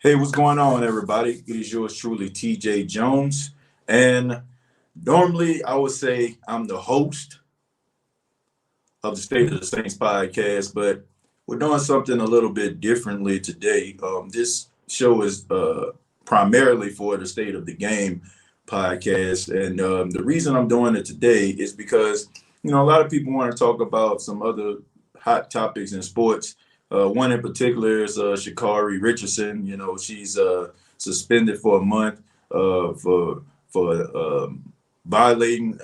Hey, what's going on, everybody? It is yours truly, TJ Jones. And normally I would say I'm the host of the State of the Saints podcast, but we're doing something a little bit differently today. This show is primarily for the State of the Game podcast. And the reason I'm doing it today is because, a lot of people want to talk about some other hot topics in sports. One in particular is Sha'Carri Richardson. She's suspended for a month for violating.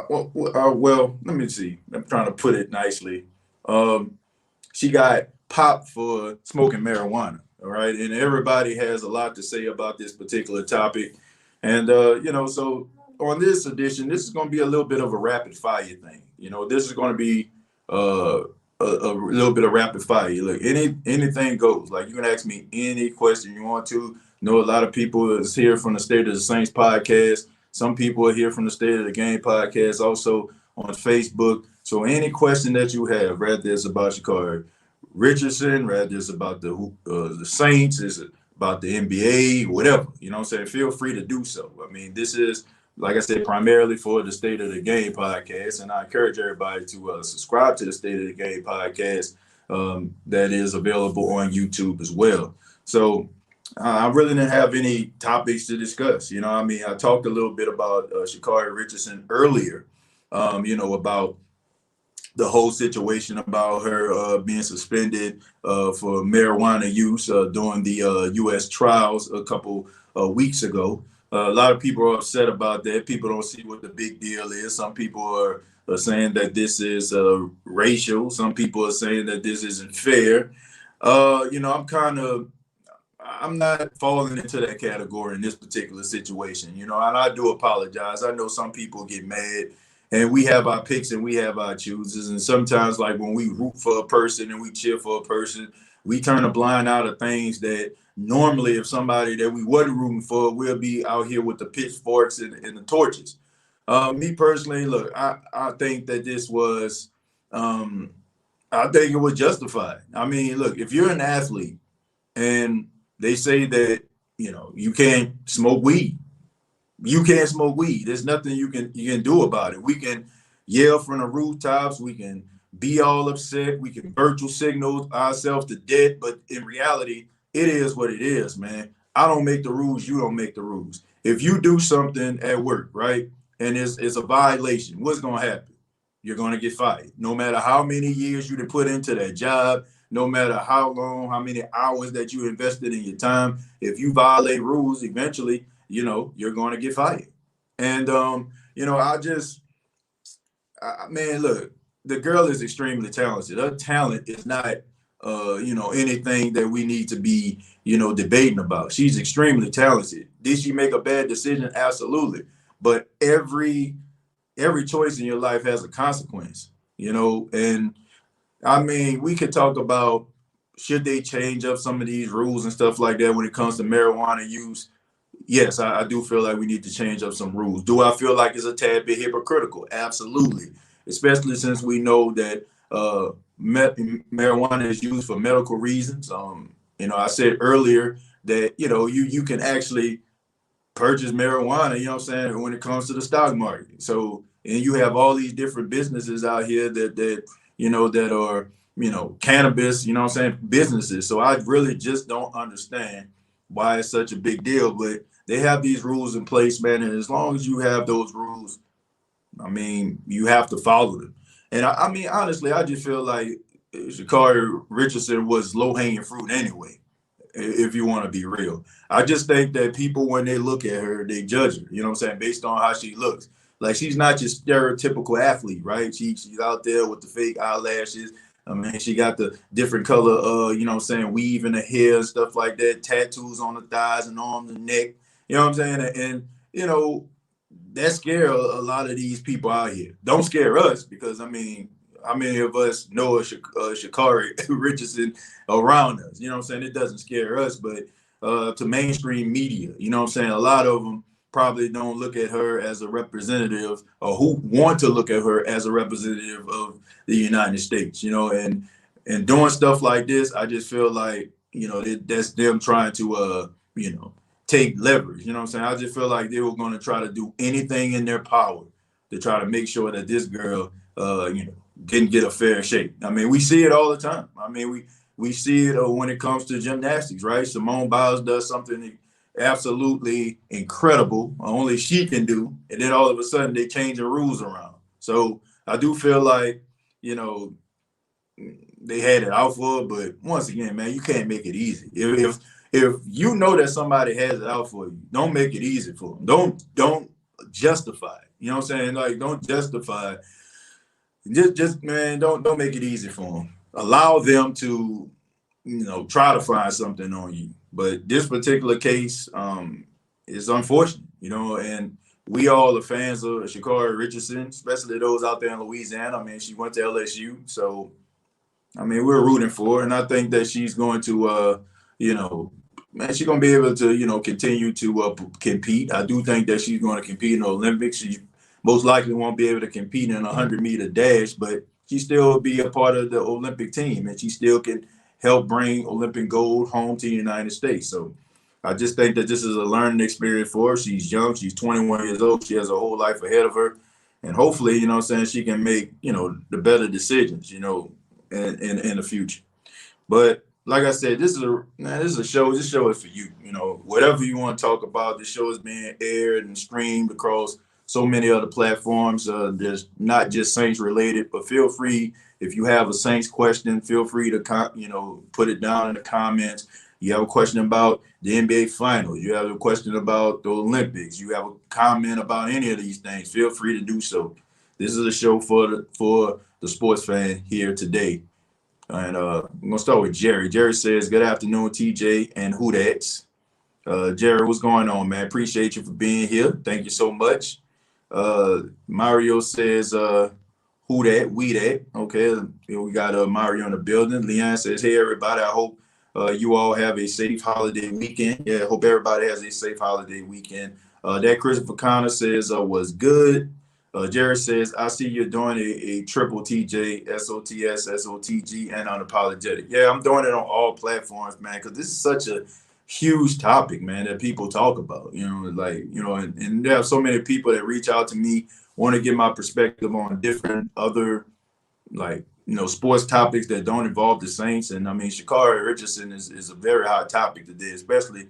Well, let me see. I'm trying to put it nicely. She got popped for smoking marijuana. All right, and everybody has a lot to say about this particular topic. And so on this edition, this is going to be a little bit of a rapid fire thing. This is going to be a little bit of rapid fire. Look, anything goes. Like, you can ask me any question you want to. A lot of people is here from the State of the Saints podcast. Some people are here from the State of the Game podcast, also on Facebook. So any question that you have, whether it's about Sha'Carri Richardson, whether it's about the Saints, is about the NBA, whatever, feel free to do so. I mean, this is, like I said, primarily for the State of the Game podcast, and I encourage everybody to subscribe to the State of the Game podcast that is available on YouTube as well. So I really didn't have any topics to discuss. I talked a little bit about Sha'Carri Richardson earlier, about the whole situation about her being suspended for marijuana use during the U.S. trials a couple weeks ago. A lot of people are upset about that. People don't see what the big deal is. Some people are saying that this is racial. Some people are saying that this isn't fair. I'm not falling into that category in this particular situation, and I do apologize. I know some people get mad, and we have our picks and we have our chooses. And sometimes, like when we root for a person and we cheer for a person, we turn a blind eye to things that normally, if somebody that we wasn't rooting for, we'll be out here with the pitchforks and the torches. Me personally, look, I think that this was, I think it was justified. I mean, look, if you're an athlete and they say that, you can't smoke weed, you can't smoke weed. There's nothing you can do about it. We can yell from the rooftops. We can be all upset. We can virtual signal ourselves to death. But in reality, it is what it is, man. I don't make the rules. You don't make the rules. If you do something at work, right, and it's a violation, what's going to happen? You're going to get fired. No matter how many years you put into that job, no matter how long, how many hours that you invested in your time, if you violate rules, eventually, you're going to get fired. And, man, look, the girl is extremely talented. Her talent is not, anything that we need to be, debating about. She's extremely talented. Did she make a bad decision? Absolutely. But every choice in your life has a consequence, and I mean, we could talk about should they change up some of these rules and stuff like that when it comes to marijuana use. Yes, I do feel like we need to change up some rules. Do I feel like it's a tad bit hypocritical? Absolutely, especially since we know that marijuana is used for medical reasons. I said earlier that you can actually purchase marijuana, when it comes to the stock market. So, and you have all these different businesses out here that are cannabis, businesses. So I really just don't understand why it's such a big deal. But they have these rules in place, man, and as long as you have those rules, I mean, you have to follow them. And I mean, honestly, I just feel like Sha'Carri Richardson was low hanging fruit anyway. If you want to be real, I just think that people, when they look at her, they judge her. Based on how she looks. Like, she's not your stereotypical athlete, right? She's out there with the fake eyelashes. I mean, she got the different color, weave in the hair and stuff like that, tattoos on the thighs and arms and neck. You know what I'm saying? And that scare a lot of these people out here. Don't scare us, because I mean, how many of us know a Sha'Carri Richardson around us? It doesn't scare us, but to mainstream media, a lot of them probably don't look at her as a representative, or who want to look at her as a representative of the United States, and doing stuff like this, I just feel like that's them trying to take leverage. You know what I'm saying? I just feel like they were going to try to do anything in their power to try to make sure that this girl, didn't get a fair shake. I mean, we see it all the time. I mean, we see it when it comes to gymnastics, right? Simone Biles does something absolutely incredible, only she can do, and then all of a sudden they change the rules around. So I do feel like, you know, they had it out for her, but once again, man, you can't make it easy. If you know that somebody has it out for you, don't make it easy for them. Don't justify it. You know what I'm saying? Like, don't justify it. Just man, don't make it easy for them. Allow them to, try to find something on you. But this particular case is unfortunate, and we all are fans of Sha'Carri Richardson, especially those out there in Louisiana. I mean, she went to LSU, so I mean, we're rooting for her, and I think that she's going to, man, she's going to be able to, continue to compete. I do think that she's going to compete in the Olympics. She most likely won't be able to compete in a 100-meter dash, but she still will be a part of the Olympic team, and she still can help bring Olympic gold home to the United States. So I just think that this is a learning experience for her. She's young. She's 21 years old. She has a whole life ahead of her. And hopefully, she can make, the better decisions, in the future. But like I said, this is a show. This show is for you. Whatever you want to talk about, this show is being aired and streamed across so many other platforms. There's not just Saints related, but feel free, if you have a Saints question, feel free to put it down in the comments. You have a question about the NBA Finals. You have a question about the Olympics. You have a comment about any of these things. Feel free to do so. This is a show for the sports fan here today. And I'm going to start with Jerry. Jerry says, good afternoon, TJ and Who That's. Jerry, what's going on, man? Appreciate you for being here. Thank you so much. Mario says, who that? We that. Okay, we got Mario in the building. Leanne says, hey, everybody, I hope you all have a safe holiday weekend. Yeah, I hope everybody has a safe holiday weekend. That Christopher Connor says, was good. Jared says, I see you're doing a triple TJ, SOTS, SOTG, and unapologetic. Yeah, I'm doing it on all platforms, man, because this is such a huge topic, man, that people talk about, and there are so many people that reach out to me, want to get my perspective on different other, sports topics that don't involve the Saints. And I mean, Sha'Carri Richardson is a very hot topic today, especially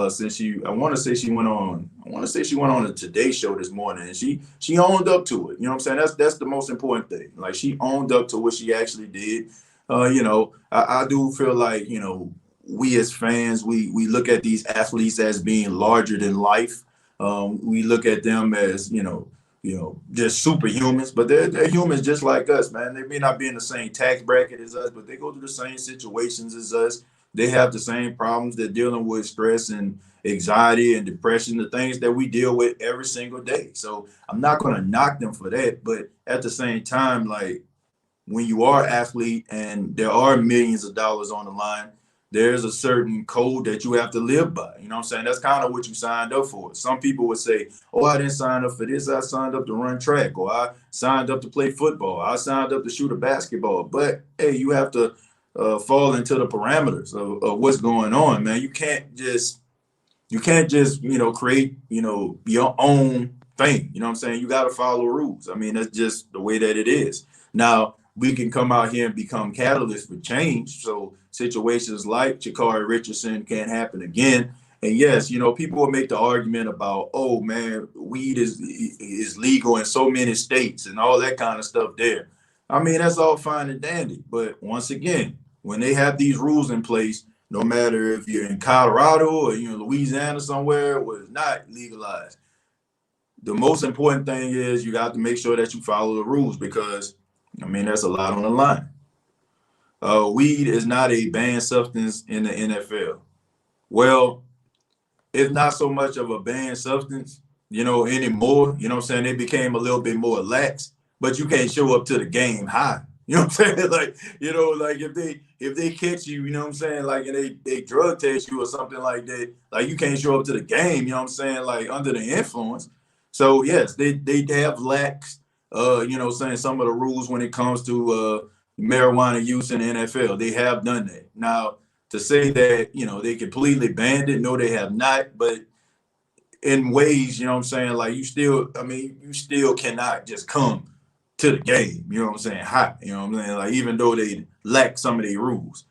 since I want to say she went on a Today Show this morning, and she owned up to it. You know what I'm saying? That's the most important thing. Like, she owned up to what she actually did. I do feel like, we as fans, we look at these athletes as being larger than life. We look at them as, just superhumans, but they're humans just like us, man. They may not be in the same tax bracket as us, but they go through the same situations as us. They have the same problems. They're dealing with stress and anxiety and depression, the things that we deal with every single day. So I'm not going to knock them for that. But at the same time, like, when you are an athlete and there are millions of dollars on the line, there's a certain code that you have to live by. You know what I'm saying? That's kind of what you signed up for. Some people would say, oh, I didn't sign up for this. I signed up to run track, or I signed up to play football. I signed up to shoot a basketball. But, hey, you have to fall into the parameters of what's going on, man. You can't just, create, your own thing. You know what I'm saying? You got to follow rules. I mean, that's just the way that it is. Now, we can come out here and become catalysts for change. So situations like Sha'Carri Richardson can't happen again. And yes, people will make the argument about, oh man, weed is legal in so many states and all that kind of stuff there. I mean, that's all fine and dandy. But once again, when they have these rules in place, no matter if you're in Colorado or Louisiana somewhere where it's not legalized, the most important thing is you got to make sure that you follow the rules, because I mean, that's a lot on the line. Weed is not a banned substance in the NFL. Well, it's not so much of a banned substance, anymore. You know what I'm saying? They became a little bit more lax, but you can't show up to the game high. You know what I'm saying? Like, if they catch you, you know what I'm saying? Like, and they drug test you or something like that, like, you can't show up to the game, you know what I'm saying? Like, under the influence. So yes, they have lax, saying some of the rules when it comes to marijuana use in the NFL. They have done that. Now, to say that, you know, they completely banned it. No, they have not. But in ways, you know what I'm saying? Like you still, I mean, you still cannot just come to the game, you know what I'm saying, hot. You know what I'm saying? Like even though they lack some of their rules.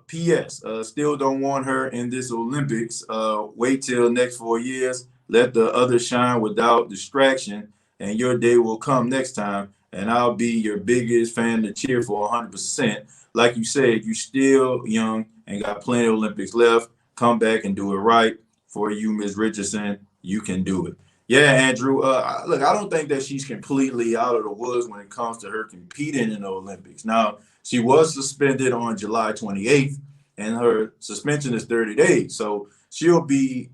P.S. Still don't want her in this Olympics. Wait till next 4 years. Let the others shine without distraction, and your day will come next time. And I'll be your biggest fan to cheer for 100%. Like you said, you still young and got plenty of Olympics left. Come back and do it right for you, Ms. Richardson. You can do it. Yeah, Andrew. Look, I don't think that she's completely out of the woods when it comes to her competing in the Olympics. Now, she was suspended on July 28th, and her suspension is 30 days. So she'll be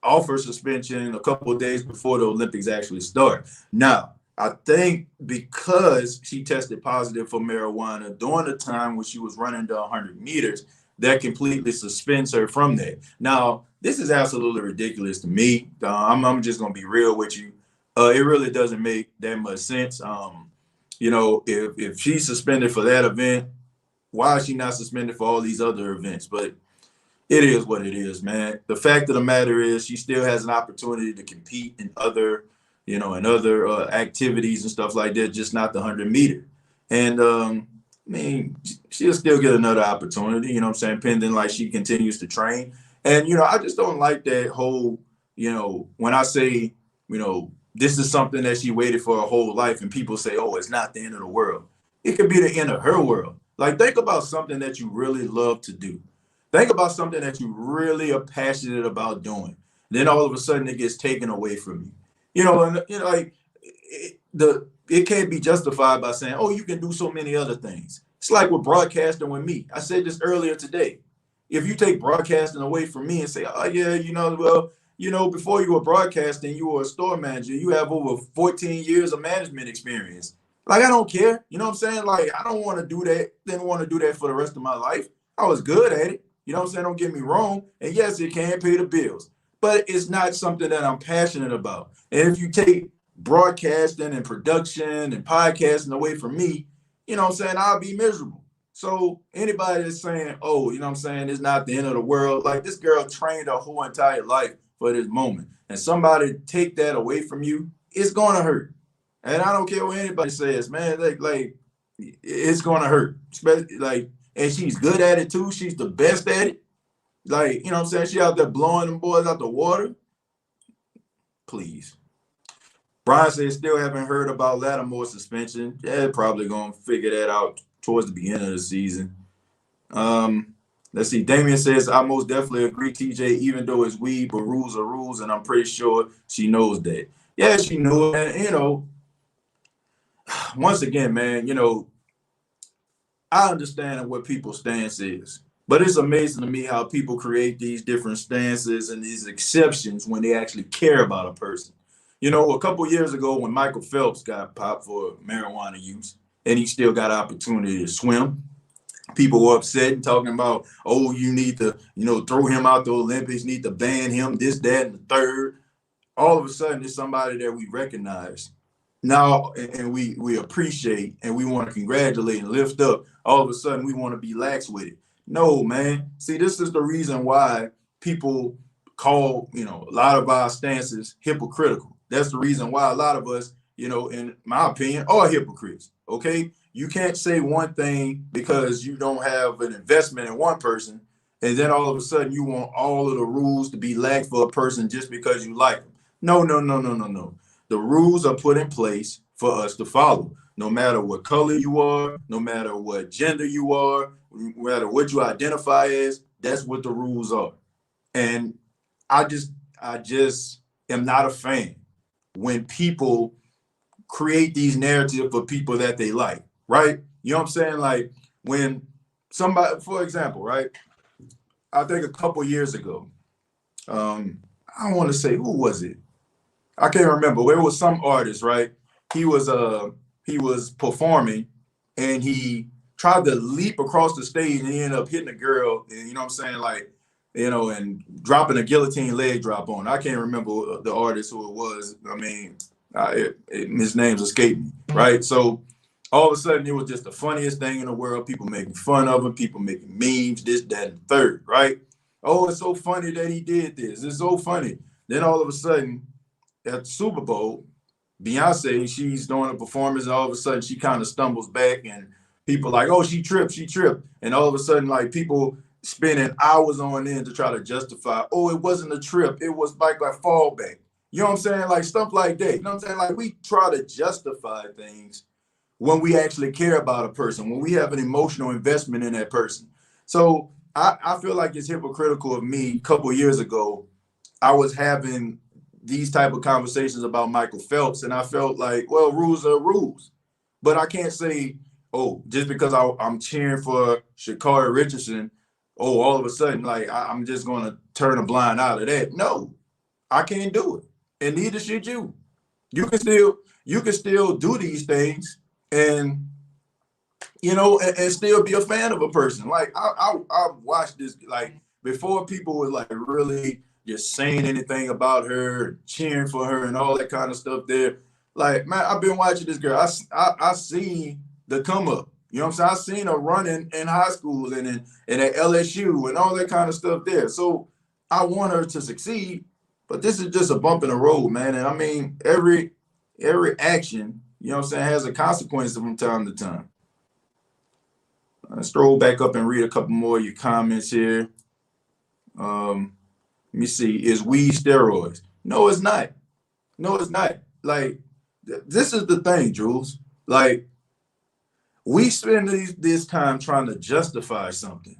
off her suspension a couple of days before the Olympics actually start. Now, I think because she tested positive for marijuana during the time when she was running the 100 meters, that completely suspends her from that. Now, this is absolutely ridiculous to me. I'm just going to be real with you. It really doesn't make that much sense. You know, if she's suspended for that event, why is she not suspended for all these other events? But it is what it is, man. The fact of the matter is she still has an opportunity to compete in other, you know, in other activities and stuff like that, just not the 100 meter. And I mean, she'll still get another opportunity, you know what I'm saying, pending like she continues to train. And, you know, I just don't like that whole, you know, when I say, you know, this is something that she waited for her whole life and people say, oh, it's not the end of the world. It could be the end of her world. Like, think about something that you really love to do. Think about something that you really are passionate about doing. Then all of a sudden it gets taken away from you. You know, and you know, like it can't be justified by saying, "Oh, you can do so many other things." It's like with broadcasting with me. I said this earlier today. If you take broadcasting away from me and say, "Oh yeah, you know, well, you know, before you were broadcasting, you were a store manager. You have over 14 years of management experience." Like I don't care. You know what I'm saying? Like I don't want to do that. Didn't want to do that for the rest of my life. I was good at it. You know what I'm saying? Don't get me wrong. And yes, it can pay the bills, but it's not something that I'm passionate about. And if you take broadcasting and production and podcasting away from me, you know what I'm saying, I'll be miserable. So anybody that's saying, oh, you know what I'm saying, it's not the end of the world, like this girl trained her whole entire life for this moment. And somebody take that away from you, it's gonna hurt. And I don't care what anybody says, man, like it's gonna hurt. Especially like, and she's good at it too. She's the best at it. Like, you know what I'm saying? She out there blowing them boys out the water. Please. Brian says still haven't heard about Lattimore suspension. Yeah, probably gonna figure that out towards the beginning of the season. Let's see. Damien says I most definitely agree, TJ, even though it's weed, but rules are rules, and I'm pretty sure she knows that. Yeah, she knew it. And you know, once again, man, you know, I understand what people's stance is, but it's amazing to me how people create these different stances and these exceptions when they actually care about a person. You know, a couple years ago when Michael Phelps got popped for marijuana use and he still got an opportunity to swim, people were upset and talking about, oh, you need to, you know, throw him out the Olympics, need to ban him, this, that, and the third. All of a sudden, it's somebody that we recognize now and we appreciate and we want to congratulate and lift up. All of a sudden, we want to be lax with it. No, man. See, this is the reason why people call, you know, a lot of our stances hypocritical. That's the reason why a lot of us, you know, in my opinion, are hypocrites. Okay. You can't say one thing because you don't have an investment in one person. And then all of a sudden you want all of the rules to be lax for a person just because you like them. No, no, no, no, no, no. The rules are put in place for us to follow. No matter what color you are, no matter what gender you are, no matter what you identify as, that's what the rules are. And I just am not a fan when people create these narratives for people that they like, right? You know what I'm saying? Like when somebody, for example, right? I think a couple years ago, I don't want to say who was it. I can't remember. There was some artist, right? He was performing and he tried to leap across the stage and he ended up hitting a girl, and you know what I'm saying, like, you know, and dropping a guillotine leg drop on. I can't remember the artist who it was. I mean, his name's escaped me, right? So all of a sudden it was just the funniest thing in the world. People making fun of him, people making memes, this, that, and the third, right? Oh, it's so funny that he did this. It's so funny. Then all of a sudden, at the Super Bowl, Beyonce, she's doing a performance, and all of a sudden she kind of stumbles back, and people like, oh, she tripped. And all of a sudden, like, people spending hours on end to try to justify, oh, it wasn't a trip, it was like a fallback. You know what I'm saying? Like stuff like that. You know what I'm saying? Like we try to justify things when we actually care about a person, when we have an emotional investment in that person. So I feel like it's hypocritical of me. A couple of years ago, I was having these type of conversations about Michael Phelps, and I felt like, well, rules are rules. But I can't say, oh, just because I'm cheering for Sha'Carri Richardson, oh, all of a sudden, like I'm just going to turn a blind eye to that. No, I can't do it, and neither should you. You can still do these things, and and still be a fan of a person. Like I watched this, like before people were like really just saying anything about her, cheering for her, and all that kind of stuff. There, like man, I've been watching this girl. I seen the come up. You know what I'm saying? I seen her running in high school and at LSU and all that kind of stuff there. So I want her to succeed, but this is just a bump in the road, man. And I mean, every action, you know what I'm saying, has a consequence from time to time. Scroll back up and read a couple more of your comments here. Let me see. Is weed steroids? No, it's not. No, it's not. Like, this is the thing, Jules. Like, we spend this time trying to justify something.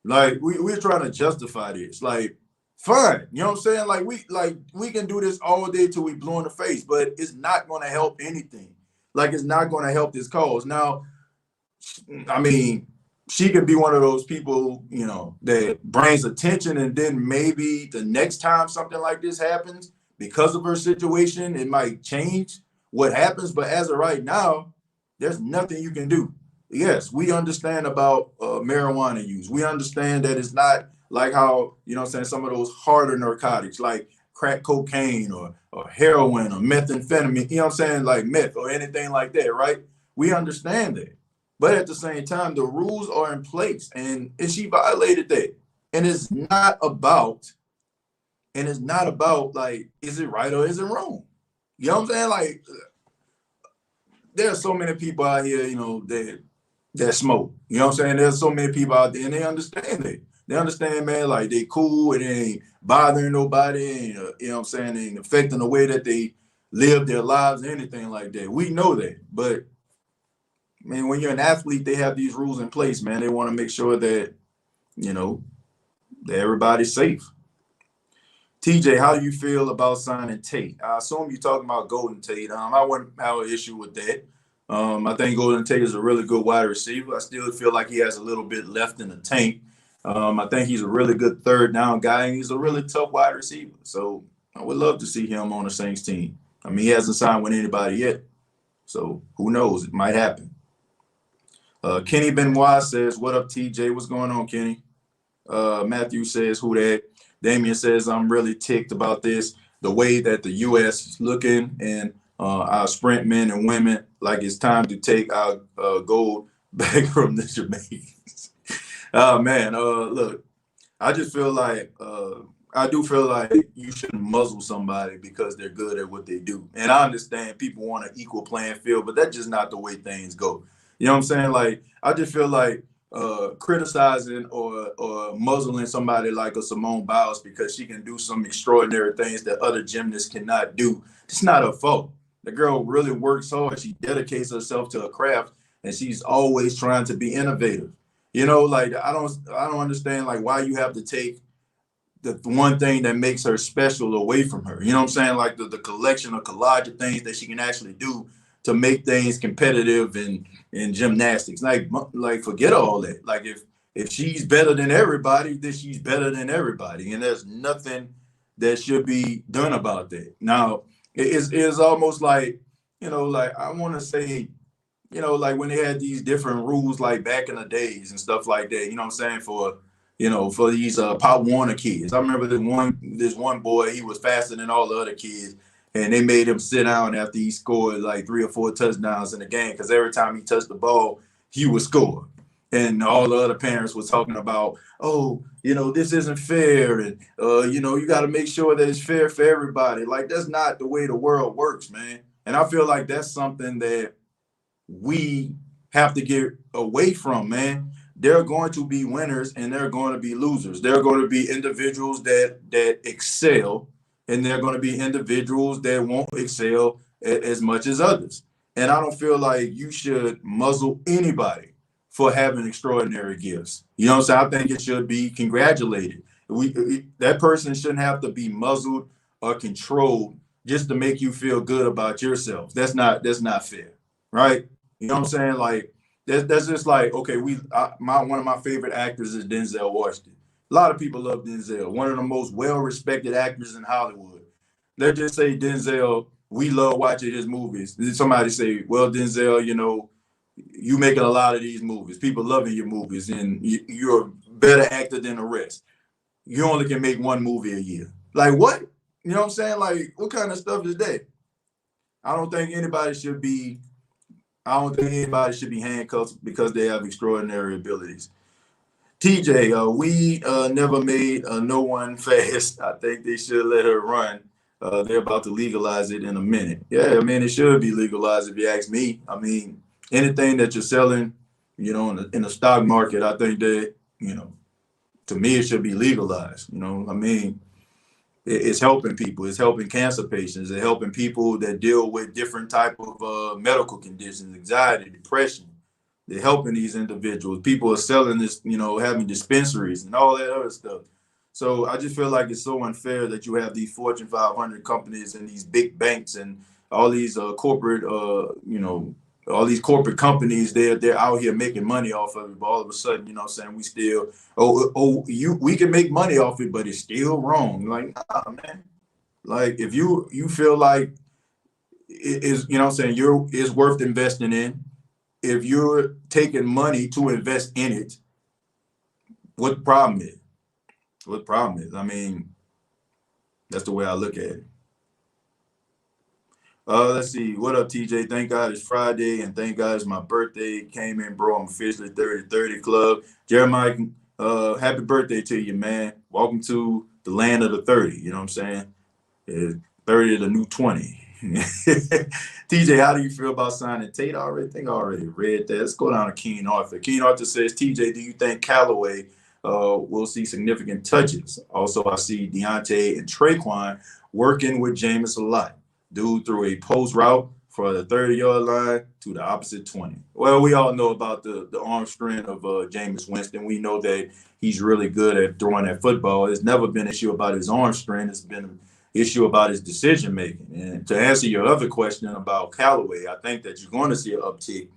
Like, we're trying to justify this. Like, fine. You know what I'm saying? Like we can do this all day till we blue in the face, but it's not going to help anything. Like, it's not going to help this cause. Now, I mean, she could be one of those people, that brings attention, and then maybe the next time something like this happens, because of her situation, it might change what happens. But as of right now, there's nothing you can do. Yes, we understand about marijuana use. We understand that it's not like how, some of those harder narcotics like crack cocaine or heroin or methamphetamine, like meth or anything like that, right? We understand that. But at the same time, the rules are in place, and she violated that. And it's not about like, is it right or is it wrong? You know what I'm saying? Like, there are so many people out here, that smoke. You know what I'm saying? There's so many people out there, and they understand it. They understand, man, like they cool and they ain't bothering nobody, and you know what I'm saying, they ain't affecting the way that they live their lives or anything like that. We know that. But I mean, when you're an athlete, they have these rules in place, man. They want to make sure that, that everybody's safe. TJ, how do you feel about signing Tate? I assume you're talking about Golden Tate. I wouldn't have an issue with that. I think Golden Tate is a really good wide receiver. I still feel like he has a little bit left in the tank. I think he's a really good third down guy, and he's a really tough wide receiver. So I would love to see him on the Saints team. I mean, he hasn't signed with anybody yet. So who knows? It might happen. Kenny Benoit says, what up, TJ? What's going on, Kenny? Matthew says, who that? Damien says, I'm really ticked about this. The way that the U.S. is looking, and our sprint men and women, like it's time to take our gold back from the Jamaicans. Oh, man. Look, I just feel like I do feel like you shouldn't muzzle somebody because they're good at what they do. And I understand people want an equal playing field, but that's just not the way things go. You know what I'm saying? Like, I just feel like criticizing or muzzling somebody like a Simone Biles because she can do some extraordinary things that other gymnasts cannot do. It's not her fault. The girl really works hard. She dedicates herself to her craft, and she's always trying to be innovative. Like I don't understand like why you have to take the one thing that makes her special away from her. You know what I'm saying? Like the collection or collage of things that she can actually do to make things competitive in gymnastics. Like forget all that. Like if she's better than everybody, then she's better than everybody. And there's nothing that should be done about that. Now, it's almost like, like I want to say, like when they had these different rules, like back in the days and stuff like that, you know what I'm saying? For these Pop Warner kids. I remember this one boy, he was faster than all the other kids. and they made him sit down after he scored like 3 or 4 touchdowns in the game because every time he touched the ball, he would score. And all the other parents were talking about, oh, this isn't fair, and you got to make sure that it's fair for everybody. Like, that's not the way the world works, man. And I feel like that's something that we have to get away from, man. There are going to be winners and there are going to be losers. There are going to be individuals that excel, and there are going to be individuals that won't excel as much as others. And I don't feel like you should muzzle anybody for having extraordinary gifts. You know what I'm saying? I think it should be congratulated. That person shouldn't have to be muzzled or controlled just to make you feel good about yourself. That's not fair, right? You know what I'm saying? Like, that's just like, okay, one of my favorite actors is Denzel Washington. A lot of people love Denzel, one of the most well-respected actors in Hollywood. Let's just say Denzel, we love watching his movies. Somebody say, well, Denzel, you making a lot of these movies. People loving your movies, and you're a better actor than the rest. You only can make one movie a year. Like, what? You know what I'm saying? Like, what kind of stuff is that? I don't think anybody should be handcuffed because they have extraordinary abilities. TJ, we never made no one fast. I think they should let her run. They're about to legalize it in a minute. Yeah, I mean, it should be legalized if you ask me. I mean, anything that you're selling, in the stock market, I think that, to me, it should be legalized. I mean, it's helping people. It's helping cancer patients. It's helping people that deal with different type of medical conditions, anxiety, depression. They're helping these individuals. People are selling this, having dispensaries and all that other stuff. So I just feel like it's so unfair that you have these Fortune 500 companies and these big banks and all these corporate, all these corporate companies. They're out here making money off of it. But all of a sudden, saying we still, we can make money off it, but it's still wrong. Like, nah, man. Like, if you feel like it is, it's worth investing in. If you're taking money to invest in it, what the problem is? What the problem is? I mean, that's the way I look at it. Let's see. What up, TJ? Thank God it's Friday, and thank God it's my birthday. Came in, bro. I'm officially 30-30 Club. Jeremiah, happy birthday to you, man. Welcome to the land of the 30. You know what I'm saying? 30 is the new 20. TJ, how do you feel about signing Tate? I already read that. Let's go down to Keen Arthur. Keen Arthur says, TJ, do you think Callaway will see significant touches? Also, I see Deontay and Traquan working with Jameis a lot. Dude threw a post route for the 30-yard line to the opposite 20. Well, we all know about the arm strength of Jameis Winston. We know that he's really good at throwing that football. It's never been an issue about his arm strength. It's been an issue about his decision making. And to answer your other question about Callaway, I think that you're going to see an uptick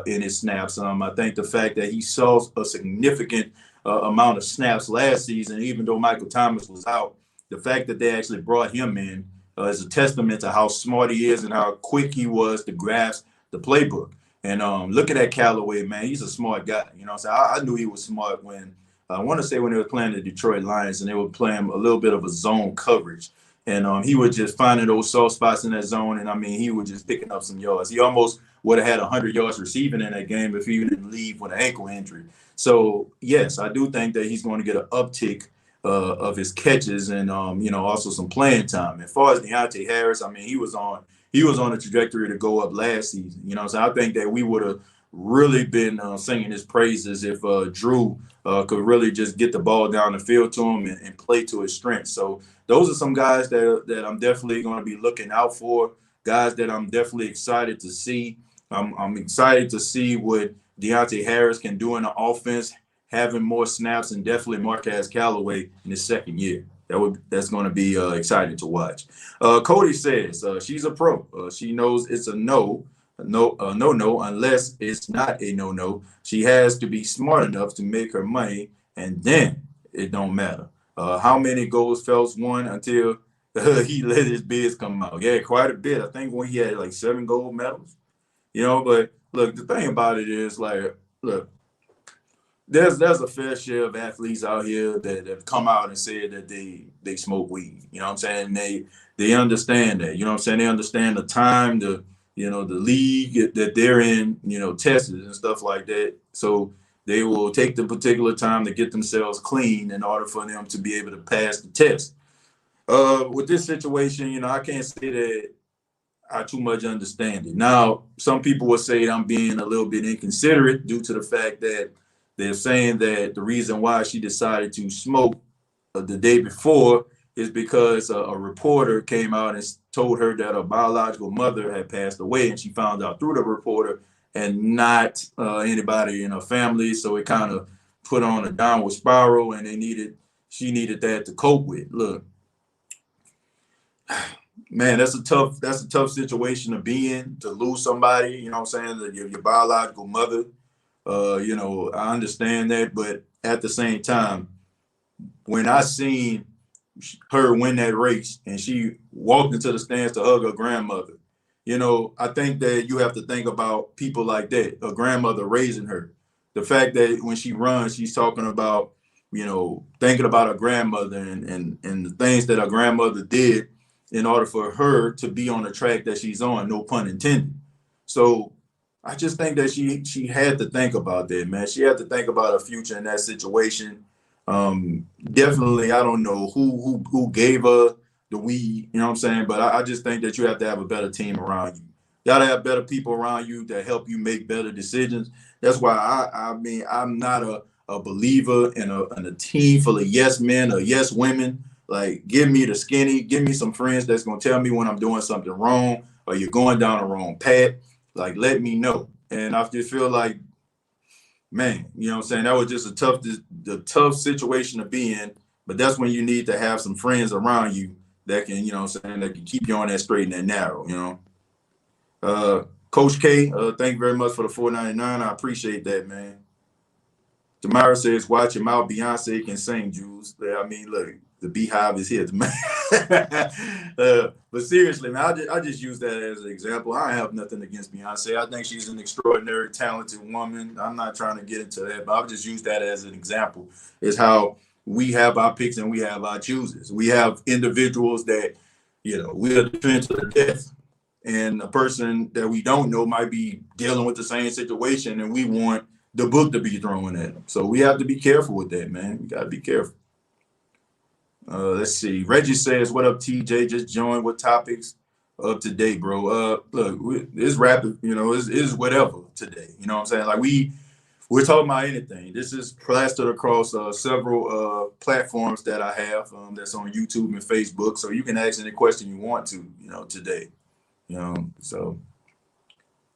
in his snaps. I think the fact that he saw a significant amount of snaps last season, even though Michael Thomas was out, the fact that they actually brought him in is a testament to how smart he is and how quick he was to grasp the playbook. And looking at Callaway, man, he's a smart guy. You know what I'm saying? I knew he was smart when I want to say when they were playing the Detroit Lions and they were playing a little bit of a zone coverage. And he was just finding those soft spots in that zone. And, I mean, he was just picking up some yards. He almost would have had 100 yards receiving in that game if he didn't leave with an ankle injury. So, yes, I do think that he's going to get an uptick of his catches and, also some playing time. As far as Deontay Harris, I mean, he was on a trajectory to go up last season. You know, so I think that we would have really been singing his praises if Drew could really just get the ball down the field to him and play to his strengths. So those are some guys that I'm definitely going to be looking out for, guys that I'm definitely excited to see. I'm excited to see what Deontay Harris can do in the offense, having more snaps, and definitely Marquez Callaway in his second year. That's going to be exciting to watch. Cody says she's a pro. She knows it's a no unless it's not a no. She has to be smart enough to make her money, and then it don't matter. How many goals Phelps won until he let his bids come out? Yeah, quite a bit. I think when he had like 7 gold medals. But look, the thing about it is, like, look, there's a fair share of athletes out here that have come out and said that they smoke weed. You know what I'm saying? They understand that. You know what I'm saying? They understand the time, the league that they're in, tests and stuff like that. So they will take the particular time to get themselves clean in order for them to be able to pass the test. With this situation, I can't say that I too much understand it. Now, some people will say I'm being a little bit inconsiderate due to the fact that they're saying that the reason why she decided to smoke the day before is because a reporter came out and told her that her biological mother had passed away, and she found out through the reporter and not anybody in her family. So it kind of put on a downward spiral, and she needed that to cope with. Look, man, that's a tough situation to be in, to lose somebody, you know what I'm saying, your biological mother. I understand that, but at the same time, when I seen her win that race and she walked into the stands to hug her grandmother, I think that you have to think about people like that, a grandmother raising her. The fact that when she runs, she's talking about, thinking about her grandmother and the things that her grandmother did in order for her to be on the track that she's on, no pun intended. So I just think that she had to think about that, man. She had to think about her future in that situation. Definitely, I don't know who gave her the weed, you know what I'm saying? But I just think that you have to have a better team around you. You gotta have better people around you that help you make better decisions. That's why I'm not a believer in a team full of yes men or yes women. Like, give me the skinny, give me some friends that's gonna tell me when I'm doing something wrong or you're going down the wrong path. Like, let me know. And I just feel like, man, you know what I'm saying? That was just a tough situation to be in. But that's when you need to have some friends around you that can, that can keep you on that straight and that narrow, Coach K, thank you very much for the $4.99. I appreciate that, man. Tamara says, watch him out. Beyonce can sing, Jules. I mean, look, the Beehive is here. But seriously, man, I just use that as an example. I have nothing against Beyonce. I think she's an extraordinary, talented woman. I'm not trying to get into that, but I'll just use that as an example. Is how we have our picks and we have our chooses. We have individuals that, we'll defend to the death. And a person that we don't know might be dealing with the same situation, and we want the book to be thrown at them. So we have to be careful with that, man. We got to be careful. Let's see. Reggie says, what up, TJ? Just joined. What topics up today, bro? Look, it's rapid, it's whatever today. You know what I'm saying? Like, we're talking about anything. This is plastered across several platforms that I have that's on YouTube and Facebook. So you can ask any question you want to, today. So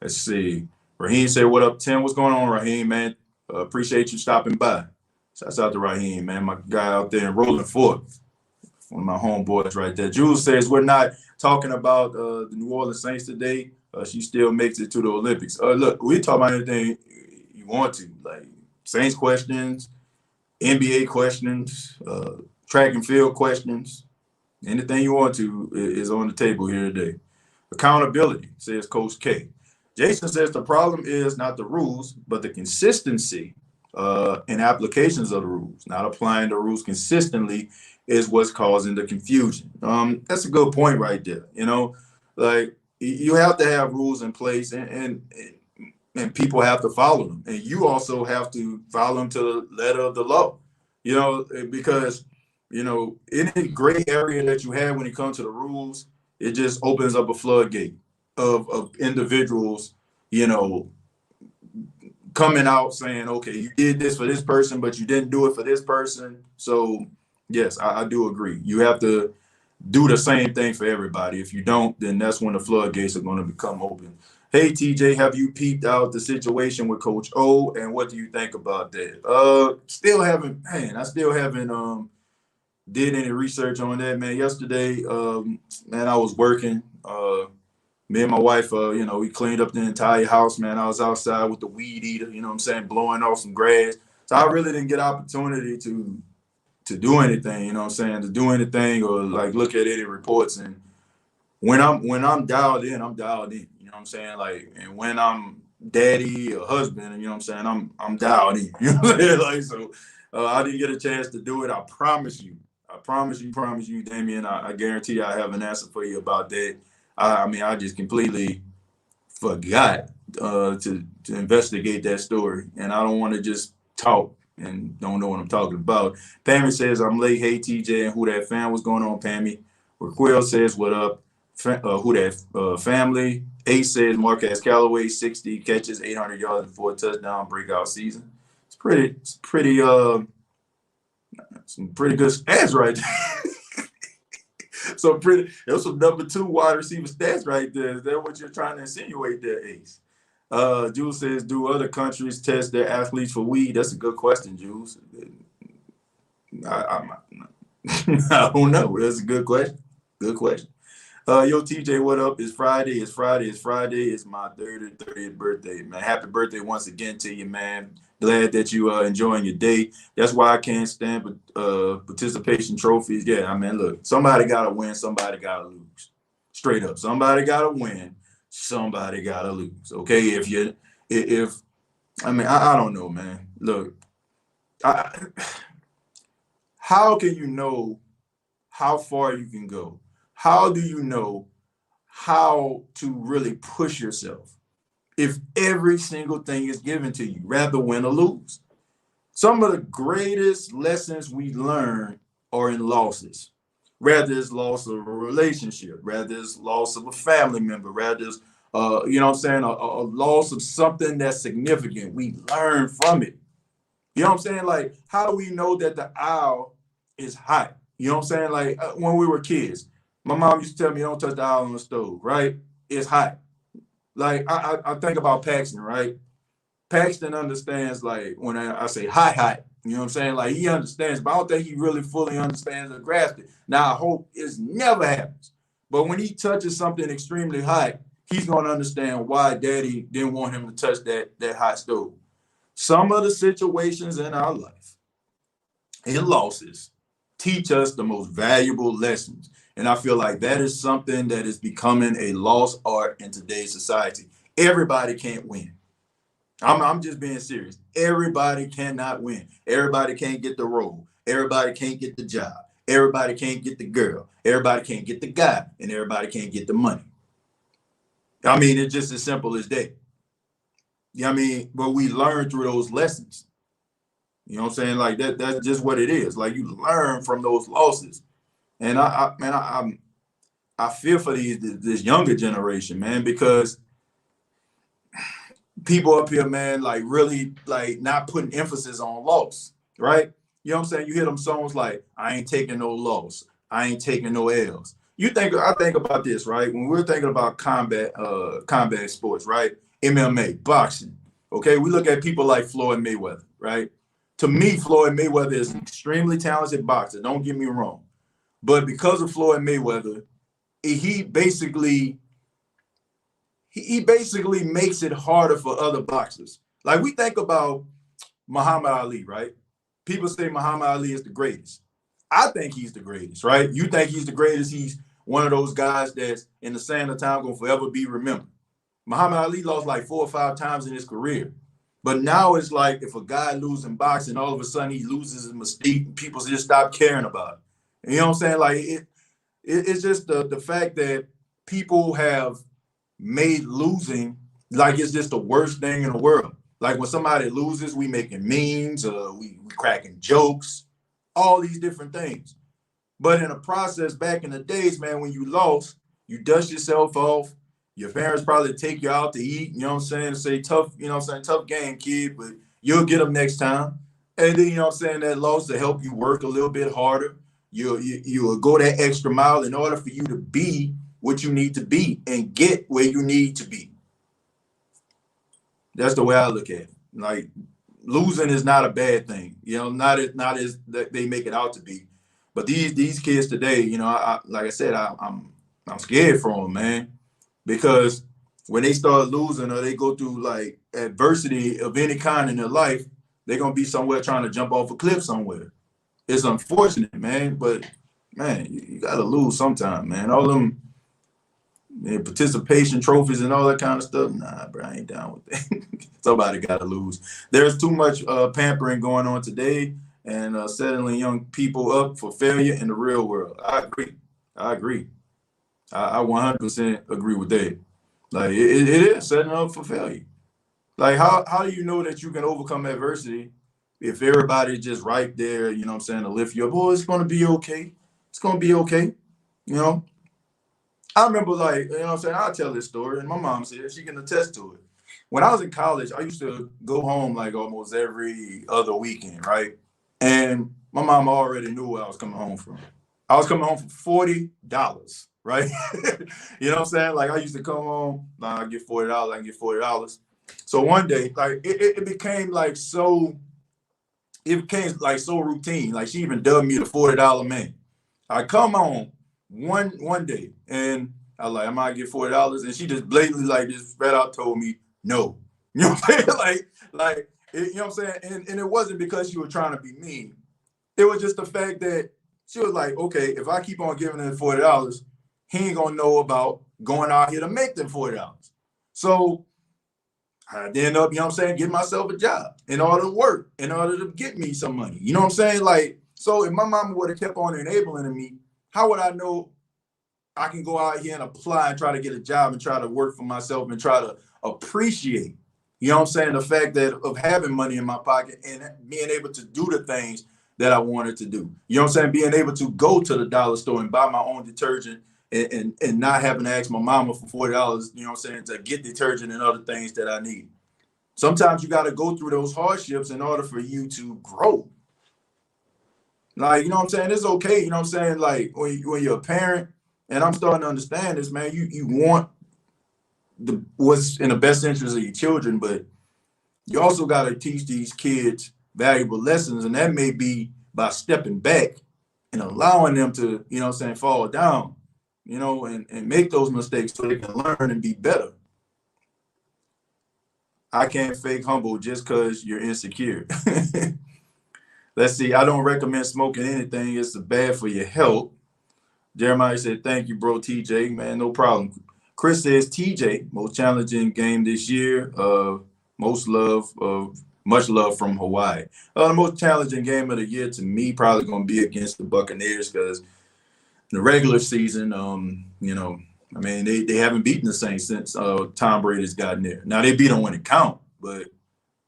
let's see. Raheem said, what up, Tim? What's going on, Raheem, man? Appreciate you stopping by. Shouts out to Raheem, man, my guy out there in Rolling Fork. One of my homeboys right there. Jules says, we're not talking about the New Orleans Saints today. She still makes it to the Olympics. Look, we talk about anything you want to, like Saints questions, NBA questions, track and field questions. Anything you want to is on the table here today. Accountability, says Coach K. Jason says the problem is not the rules, but the consistency and applications of the rules. Not applying the rules consistently is what's causing the confusion. That's a good point right there. Like, you have to have rules in place and people have to follow them. And you also have to follow them to the letter of the law, because, any gray area that you have when it comes to the rules, it just opens up a floodgate of individuals, coming out saying, okay, you did this for this person, but you didn't do it for this person. So yes, I do agree. You have to do the same thing for everybody. If you don't, then that's when the floodgates are going to become open. Hey, TJ, have you peeped out the situation with Coach O, and what do you think about that? I still haven't did any research on that, man. Yesterday, man, I was working. Me and my wife, we cleaned up the entire house, man. I was outside with the weed eater, blowing off some grass. So I really didn't get opportunity to do anything, to do anything or like look at any reports. And when I'm dialed in, I'm dialed in, Like, and when I'm daddy or husband, and you know what I'm saying, I'm dialed in. You know what I'm saying? Like, so I didn't get a chance to do it. I promise you. I promise you, Damien. I guarantee I have an answer for you about that. I mean, I just completely forgot to investigate that story, and I don't want to just talk and don't know what I'm talking about. Pammy says I'm late. Hey TJ and who that fan? What's going on, Pammy? Raquel says what up? Who that family? Ace says Marquez Callaway 60 catches, 800 yards, and 4 touchdown breakout season. It's pretty some pretty good stats right there. There's some number 2 wide receiver stats right there. Is that what you're trying to insinuate there, Ace? Jules says, do other countries test their athletes for weed? That's a good question, Jules. I I don't know. That's a good question. Good question. Yo, TJ, what up? It's Friday. It's Friday. It's Friday. It's my 30th birthday, man. Happy birthday once again to you, man. Glad that you are enjoying your day. That's why I can't stand participation trophies. Yeah, I mean, look, somebody got to win. Somebody got to lose. Straight up. Somebody got to win. Somebody got to lose. Okay? I don't know, man. Look, how can you know how far you can go? How do you know how to really push yourself if every single thing is given to you, rather win or lose? Some of the greatest lessons we learn are in losses. Rather it's loss of a relationship, rather it's loss of a family member, rather it's you know what I'm saying, a loss of something that's significant. We learn from it. You know what I'm saying? Like, how do we know that the owl is hot? You know what I'm saying? Like, when we were kids, my mom used to tell me, don't touch the owl on the stove, right? It's hot. Like, I think about Paxton, right? Paxton understands, like, when I say hot, you know what I'm saying? Like, he understands, but I don't think he really fully understands or grasps it. Now, I hope it never happens. But when he touches something extremely hot, he's going to understand why daddy didn't want him to touch that hot stove. Some of the situations in our life and losses teach us the most valuable lessons. And I feel like that is something that is becoming a lost art in today's society. Everybody can't win. I'm just being serious. Everybody cannot win. Everybody can't get the role. Everybody can't get the job. Everybody can't get the girl. Everybody can't get the guy. And everybody can't get the money. I mean, it's just as simple as that. You know what I mean? But we learn through those lessons. You know what I'm saying? Like that's just what it is. Like, you learn from those losses. And I feel for this younger generation, man, because people up here, man, like really like not putting emphasis on loss, right? You know what I'm saying? You hear them songs like, I ain't taking no loss. I ain't taking no L's. I think about this, right? When we're thinking about combat sports, right? MMA, boxing. Okay, we look at people like Floyd Mayweather, right? To me, Floyd Mayweather is an extremely talented boxer. Don't get me wrong. But because of Floyd Mayweather, he basically makes it harder for other boxers. Like, we think about Muhammad Ali, right? People say Muhammad Ali is the greatest. I think he's the greatest, right? You think he's the greatest. He's one of those guys that's in the sand of time going to forever be remembered. Muhammad Ali lost like 4 or 5 times in his career. But now it's like if a guy loses in boxing, all of a sudden he loses his mystique and people just stop caring about it. And you know what I'm saying? Like, it's just the fact that people have made losing like it's just the worst thing in the world. Like, when somebody loses, we making memes, we cracking jokes, all these different things. But in the process, back in the days, man, when you lost, you dust yourself off. Your parents probably take you out to eat, you know what I'm saying, and say tough, you know what I'm saying, tough game, kid, but you'll get them next time. And then, you know what I'm saying, that loss to help you work a little bit harder. You'll go that extra mile in order for you to be what you need to be and get where you need to be. That's the way I look at it. Like, losing is not a bad thing, you know, not as they make it out to be. But these kids today, you know, like I said, I'm scared for them, man, because when they start losing or they go through like adversity of any kind in their life, they're gonna be somewhere trying to jump off a cliff somewhere. It's unfortunate, man, but man, you gotta lose sometime, man. All them and participation trophies and all that kind of stuff. Nah, bro, I ain't down with that. Somebody got to lose. There's too much pampering going on today and setting young people up for failure in the real world. I agree. I 100% agree with that. Like it is setting up for failure. Like how do you know that you can overcome adversity if everybody's just right there, you know what I'm saying, to lift you up? Oh, it's gonna be okay. It's gonna be okay. You know? I remember, like, you know what I'm saying? I'll tell this story, and my mom said she can attest to it. When I was in college, I used to go home like almost every other weekend, right? And my mom already knew where I was coming home from. I was coming home for $40, right? You know what I'm saying? Like I used to come home, like, I get $40, I can get $40. So one day, like it became like so, it became like so routine. Like she even dubbed me the $40 man. I come home one day and I like, I might get $40, and she just blatantly like just spread out told me no. You know what I'm saying? You know what I'm saying? And it wasn't because she was trying to be mean. It was just the fact that she was like, okay, if I keep on giving him $40, he ain't gonna know about going out here to make them $40. So I end up, you know what I'm saying, getting myself a job in order to work, in order to get me some money. You know what I'm saying? Like, so if my mama would have kept on enabling me, how would I know I can go out here and apply and try to get a job and try to work for myself and try to appreciate, you know what I'm saying, the fact that of having money in my pocket and being able to do the things that I wanted to do. You know what I'm saying? Being able to go to the dollar store and buy my own detergent and not having to ask my mama for $40, you know what I'm saying, to get detergent and other things that I need. Sometimes you got to go through those hardships in order for you to grow. Like, you know what I'm saying? It's okay, you know what I'm saying? Like when you're a parent, and I'm starting to understand this, man, you want what's in the best interest of your children, but you also got to teach these kids valuable lessons, and that may be by stepping back and allowing them to, you know what I'm saying, fall down, you know, and make those mistakes so they can learn and be better. I can't fake humble just because you're insecure. Let's see. I don't recommend smoking anything. It's bad for your health. Jeremiah said, thank you, bro, TJ. Man, no problem. Chris says, TJ, most challenging game this year. Much love from Hawaii. The most challenging game of the year to me probably going to be against the Buccaneers because the regular season, you know, I mean, they haven't beaten the Saints since Tom Brady's gotten there. Now, they beat them when it count, but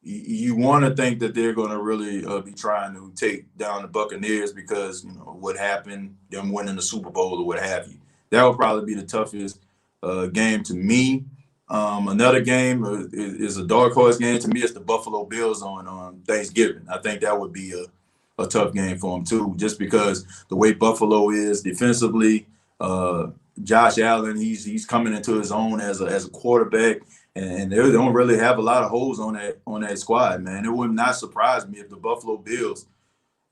you want to think that they're going to really be trying to take down the Buccaneers because, you know, what happened, them winning the Super Bowl or what have you. That will probably be the toughest game to me. Another game is a dark horse game. To me, it's the Buffalo Bills on Thanksgiving. I think that would be a tough game for them, too, just because the way Buffalo is defensively. Josh Allen, he's coming into his own as a quarterback. And they don't really have a lot of holes on that squad, man. It would not surprise me if the Buffalo Bills,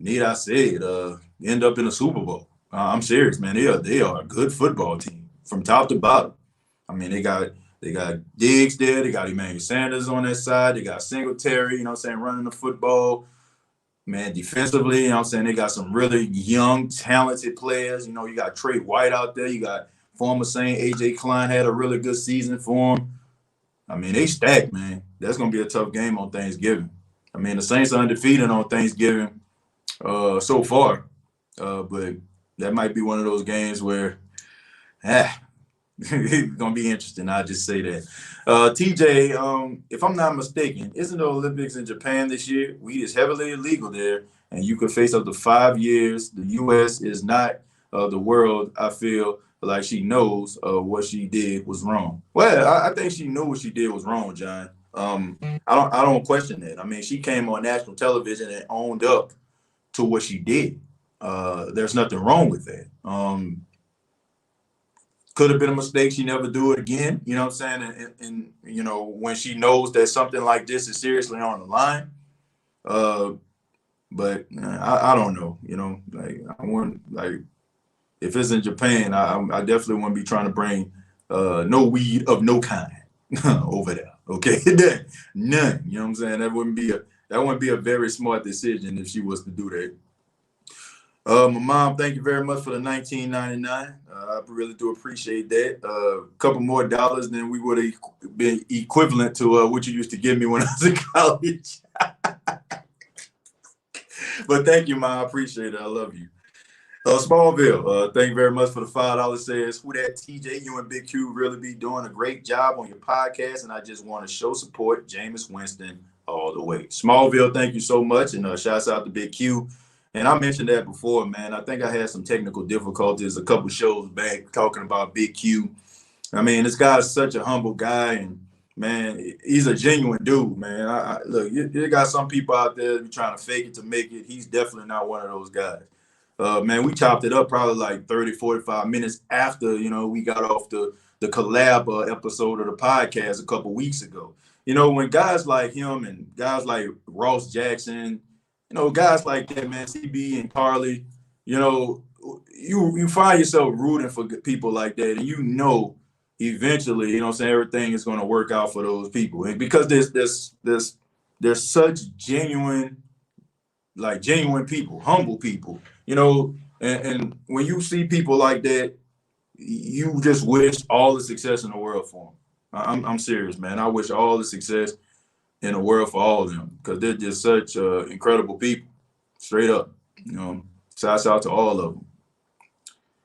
need I say it, end up in a Super Bowl. I'm serious, man. They are a good football team from top to bottom. I mean, they got Diggs there. They got Emmanuel Sanders on that side. They got Singletary, you know what I'm saying, running the football. Man, defensively, you know what I'm saying, they got some really young, talented players. You know, you got Trey White out there. You got former Saint A.J. Klein had a really good season for him. I mean, they stacked, man. That's going to be a tough game on Thanksgiving. I mean, the Saints are undefeated on Thanksgiving so far. But that might be one of those games where, it's going to be interesting. I'll just say that. TJ, if I'm not mistaken, isn't the Olympics in Japan this year? Weed is heavily illegal there, and you could face up to 5 years. The U.S. is not the world, I feel like she knows what she did was wrong. Well, I think she knew what she did was wrong, John. I don't question that. I mean, she came on national television and owned up to what she did. There's nothing wrong with that. Could have been a mistake. She never do it again. You know what I'm saying? And you know, when she knows that something like this is seriously on the line. But I don't know. You know, like I want like. If it's in Japan, I definitely wouldn't be trying to bring no weed of no kind over there. Okay, none. You know what I'm saying? That wouldn't be a very smart decision if she was to do that. My mom, thank you very much for the $19.99. I really do appreciate that. A couple more dollars than we would have been equivalent to what you used to give me when I was in college. But thank you, man. I appreciate it. I love you. Smallville, thank you very much for the $5. Says, who that TJ, you and Big Q really be doing a great job on your podcast, and I just want to show support. Jameis Winston all the way. Smallville, thank you so much, and shouts out to Big Q. And I mentioned that before, man. I think I had some technical difficulties a couple shows back talking about Big Q. I mean, this guy's such a humble guy, and man, he's a genuine dude, man. Look, you got some people out there trying to fake it to make it. He's definitely not one of those guys. Man, we chopped it up probably like 30, 45 minutes after, we got off the collab episode of the podcast a couple weeks ago. When guys like him and guys like Ross Jackson, guys like that, man, CB and Carly, you find yourself rooting for people like that, and eventually, everything is going to work out for those people. And because there's such genuine people, humble people, and when you see people like that, you just wish all the success in the world for them. I'm serious, man. I wish all the success in the world for all of them, because they're just such incredible people, straight up. Shouts out to all of them.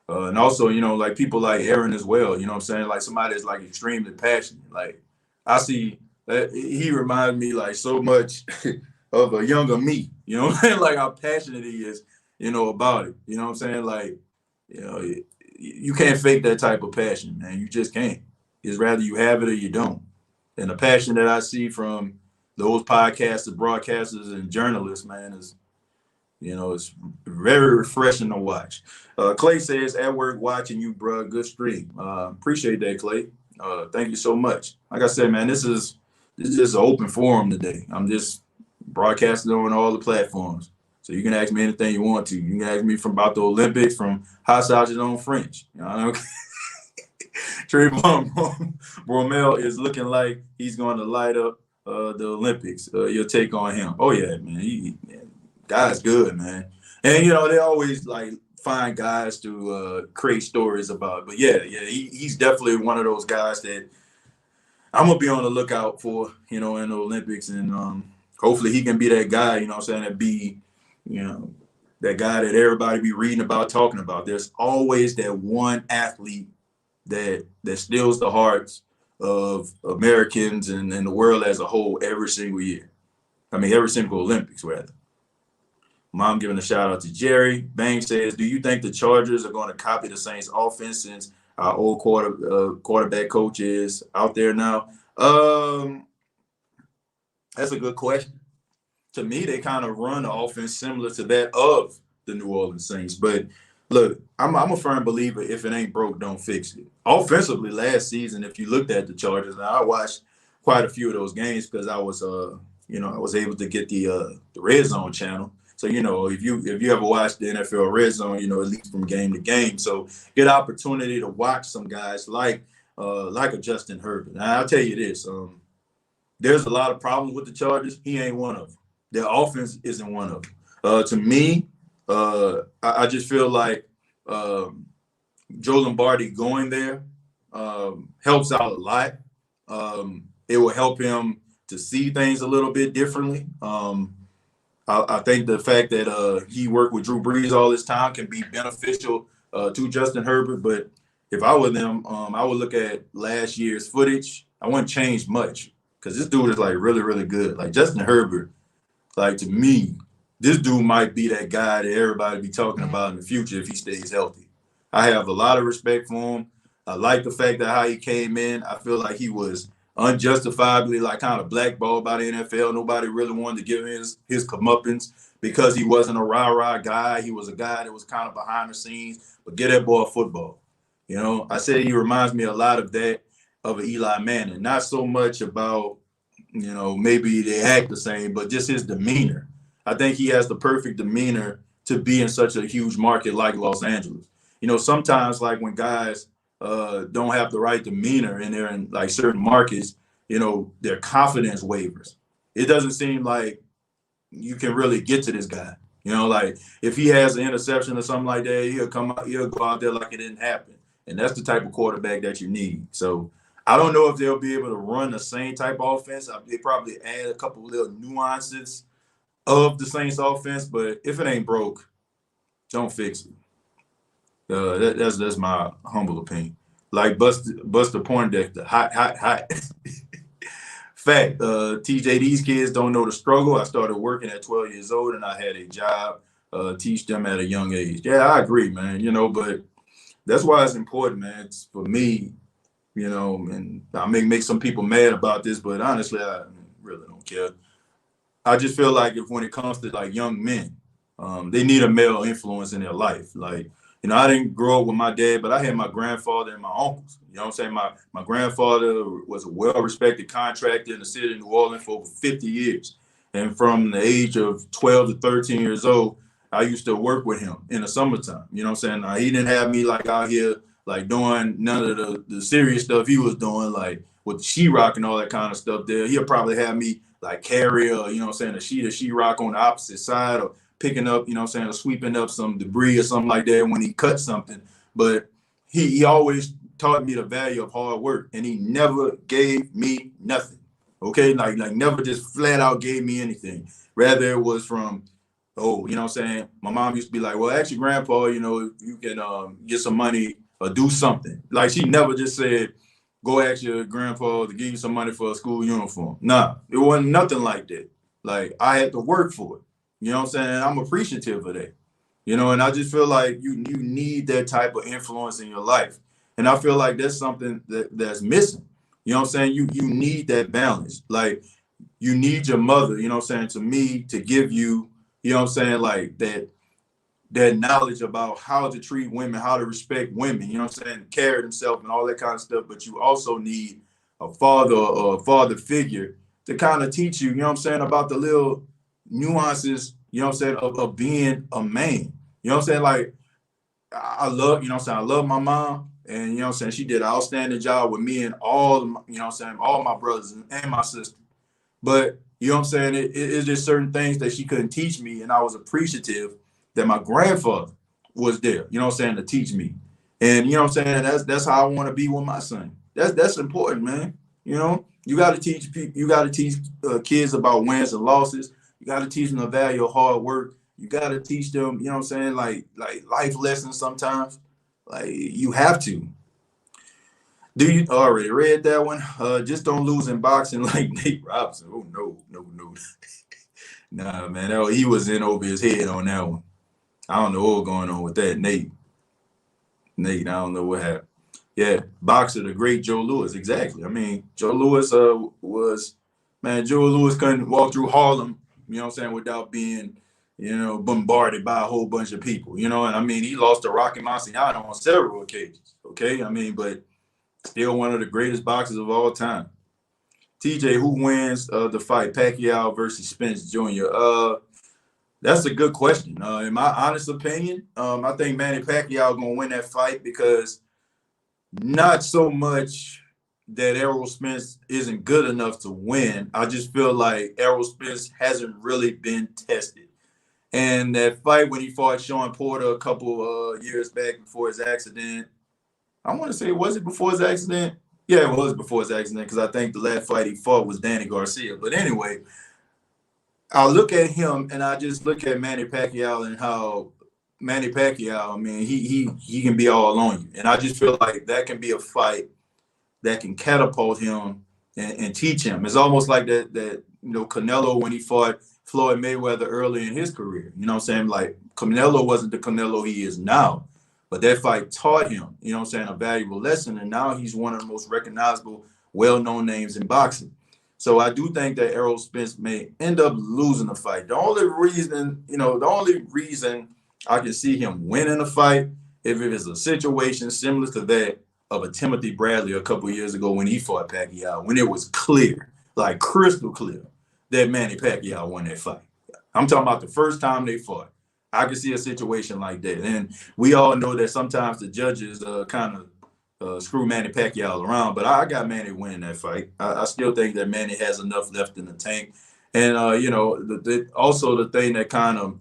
And also, like people like Aaron as well, you know what I'm saying? Like somebody that's like extremely passionate. Like I see that he reminds me like so much of a younger me, like how passionate he is, about it. You know what I'm saying? Like, you can't fake that type of passion, man. You just can't. It's rather you have it or you don't. And the passion that I see from those podcasters, broadcasters, and journalists, man, is, it's very refreshing to watch. Clay says, at work watching you, bro. Good stream. Appreciate that, Clay. Thank you so much. Like I said, man, this is just an open forum today. I'm just broadcasting on all the platforms. So you can ask me anything you want to. You can ask me about the Olympics, from hot sausages on French. Trayvon Bromell is looking like he's going to light up the Olympics. Your take on him? Oh yeah, man. Guy's good, man. And they always like find guys to create stories about. But yeah, he's definitely one of those guys that I'm gonna be on the lookout for, in the Olympics, and hopefully he can be that guy, that be, that guy that everybody be reading about, talking about. There's always that one athlete that steals the hearts of Americans and the world as a whole every single year. I mean, every single Olympics, rather. Mom giving a shout out to Jerry. Bang says, do you think the Chargers are going to copy the Saints offense since our old quarterback coach is out there now? That's a good question. To me, they kind of run the offense similar to that of the New Orleans Saints. But look, I'm a firm believer, if it ain't broke, don't fix it. Offensively, last season, if you looked at the Chargers, and I watched quite a few of those games because I was able to get the Red Zone channel. So, if you ever watch the NFL Red Zone, at least from game to game. So get opportunity to watch some guys like a Justin Herbert. Now, I'll tell you this, there's a lot of problems with the Chargers. He ain't one of them. Their offense isn't one of them. To me, I just feel like Joe Lombardi going there helps out a lot. It will help him to see things a little bit differently. I think the fact that he worked with Drew Brees all this time can be beneficial to Justin Herbert. But if I were them, I would look at last year's footage. I wouldn't change much because this dude is like really, really good. Like Justin Herbert, like to me, this dude might be that guy that everybody be talking about in the future if he stays healthy. I have a lot of respect for him. I like the fact that how he came in. I feel like he was unjustifiably like kind of blackballed by the NFL. Nobody really wanted to give him his comeuppance because he wasn't a rah-rah guy. He was a guy that was kind of behind the scenes, but get that boy football. I said he reminds me a lot of that of an Eli Manning. Not so much about, maybe they act the same, but just his demeanor. I think he has the perfect demeanor to be in such a huge market like Los Angeles. Sometimes like when guys don't have the right demeanor and they're in like certain markets, their confidence wavers. It doesn't seem like you can really get to this guy. Like if he has an interception or something like that, he'll go out there like it didn't happen. And that's the type of quarterback that you need. So I don't know if they'll be able to run the same type of offense. They probably add a couple little nuances of the Saints offense, but if it ain't broke, don't fix it. That's my humble opinion. Like Buster Poindexter, hot. Fact, TJ, these kids don't know the struggle. I started working at 12 years old and I had a job, teach them at a young age. Yeah, I agree, man. But that's why it's important, man. It's for me, and I may make some people mad about this, but honestly, I really don't care. I just feel like when it comes to like young men, they need a male influence in their life. Like, I didn't grow up with my dad, but I had my grandfather and my uncles. You know what I'm saying? My grandfather was a well-respected contractor in the city of New Orleans for over 50 years. And from the age of 12 to 13 years old, I used to work with him in the summertime. You know what I'm saying? He didn't have me like out here like doing none of the serious stuff he was doing, like with the sheetrock and all that kind of stuff there. He'll probably have me like carry a sheet of sheetrock on the opposite side, or picking up, or sweeping up some debris or something like that when he cut something. But he always taught me the value of hard work, and he never gave me nothing. Okay, like never just flat out gave me anything. Rather it was from, my mom used to be like, well, actually, grandpa, you can get some money or do something. Like, she never just said, go ask your grandpa to give you some money for a school uniform. Nah, it wasn't nothing like that. Like, I had to work for it. You know what I'm saying? I'm appreciative of that. And I just feel like you need that type of influence in your life. And I feel like that's something that's missing. You know what I'm saying? You need that balance. Like, you need your mother, to me, to give you, like that knowledge about how to treat women, how to respect women, carry themselves and all that kind of stuff. But you also need a father or a father figure to kind of teach you, about the little nuances, of being a man. Like, I love, I love my mom, and she did an outstanding job with me and all, all my brothers and my sister. But it's just certain things that she couldn't teach me, and I was appreciative that my grandfather was there, to teach me. And that's how I want to be with my son. That's important, man. You got to teach people, you got to teach kids about wins and losses. You got to teach them the value of hard work. You got to teach them, like life lessons sometimes. Like, you have to. Do you already read that one? Just don't lose in boxing like Nate Robinson. Oh, no. Nah, man, he was in over his head on that one. I don't know what was going on with that, Nate, I don't know what happened. Yeah, boxer, the great Joe Louis. Exactly. I mean, Joe Louis Joe Louis couldn't walk through Harlem, without being, bombarded by a whole bunch of people, and I mean, he lost to Rocky Marciano on several occasions. Okay. I mean, but still one of the greatest boxers of all time. TJ, who wins the fight, Pacquiao versus Spence Jr.? That's a good question. In my honest opinion, I think Manny Pacquiao gonna win that fight, because not so much that Errol Spence isn't good enough to win. I just feel like Errol Spence hasn't really been tested. And that fight when he fought Sean Porter a couple years back before his accident, I want to say, was it before his accident? Yeah, it was before his accident, because I think the last fight he fought was Danny Garcia. But anyway, I look at him and I just look at Manny Pacquiao and how Manny Pacquiao, I mean, he can be all on you. And I just feel like that can be a fight that can catapult him and teach him. It's almost like that Canelo when he fought Floyd Mayweather early in his career. You know what I'm saying? Like, Canelo wasn't the Canelo he is now. But that fight taught him, a valuable lesson. And now he's one of the most recognizable, well-known names in boxing. So I do think that Errol Spence may end up losing the fight. The only reason I can see him winning a fight, if it is a situation similar to that of a Timothy Bradley a couple of years ago when he fought Pacquiao, when it was clear, like crystal clear, that Manny Pacquiao won that fight. I'm talking about the first time they fought. I can see a situation like that. And we all know that sometimes the judges kind of screw Manny Pacquiao around, but I got Manny winning that fight. I still think that Manny has enough left in the tank. And, also the thing that kind of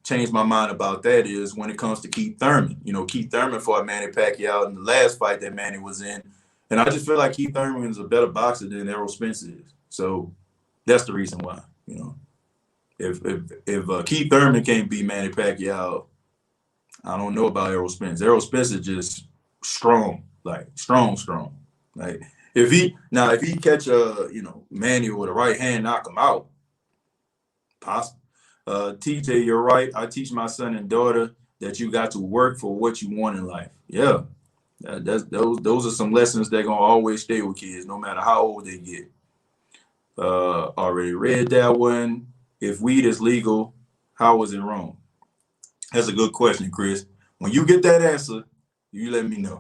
changed my mind about that is when it comes to Keith Thurman. You know, Keith Thurman fought Manny Pacquiao in the last fight that Manny was in, and I just feel like Keith Thurman is a better boxer than Errol Spence is. So that's the reason why. You know, if Keith Thurman can't beat Manny Pacquiao, I don't know about Errol Spence. Errol Spence is just strong, like strong. Like if he catch Manny with a right hand, knock him out, possible. TJ, you're right. I teach my son and daughter that you got to work for what you want in life. Yeah, those are some lessons that gonna always stay with kids, no matter how old they get. Already read that one. If weed is legal, how was it wrong? That's a good question, Chris. When you get that answer, you let me know.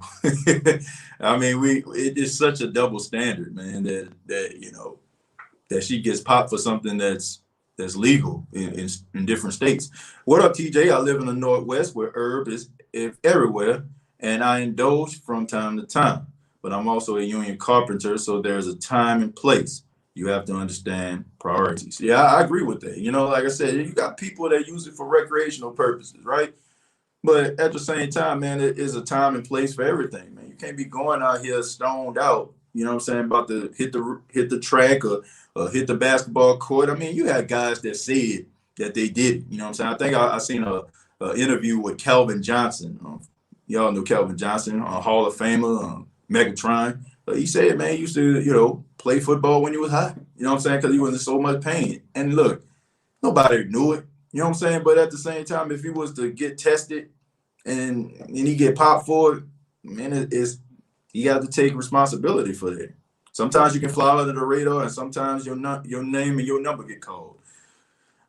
I mean, it is such a double standard, man, that she gets popped for something that's legal in different states. What up, TJ? I live in the Northwest where herb is everywhere, and I indulge from time to time. But I'm also a union carpenter, so there's a time and place. You have to understand priorities. Yeah, I agree with that. You know, like I said, you got people that use it for recreational purposes, right? But at the same time, man, it is a time and place for everything, man. You can't be going out here stoned out, you know what I'm saying, about to hit the track or hit the basketball court. I mean, you had guys that said that they did it, you know what I'm saying? I think I seen a interview with Calvin Johnson. Y'all know Calvin Johnson, Hall of Famer, Megatron. He said, man, he used to, play football when he was high. You know what I'm saying? Because he was in so much pain. And look, nobody knew it. You know what I'm saying? But at the same time, if he was to get tested and he get popped for it, man, you got to take responsibility for that. Sometimes you can fly under the radar, and sometimes your name and your number get called.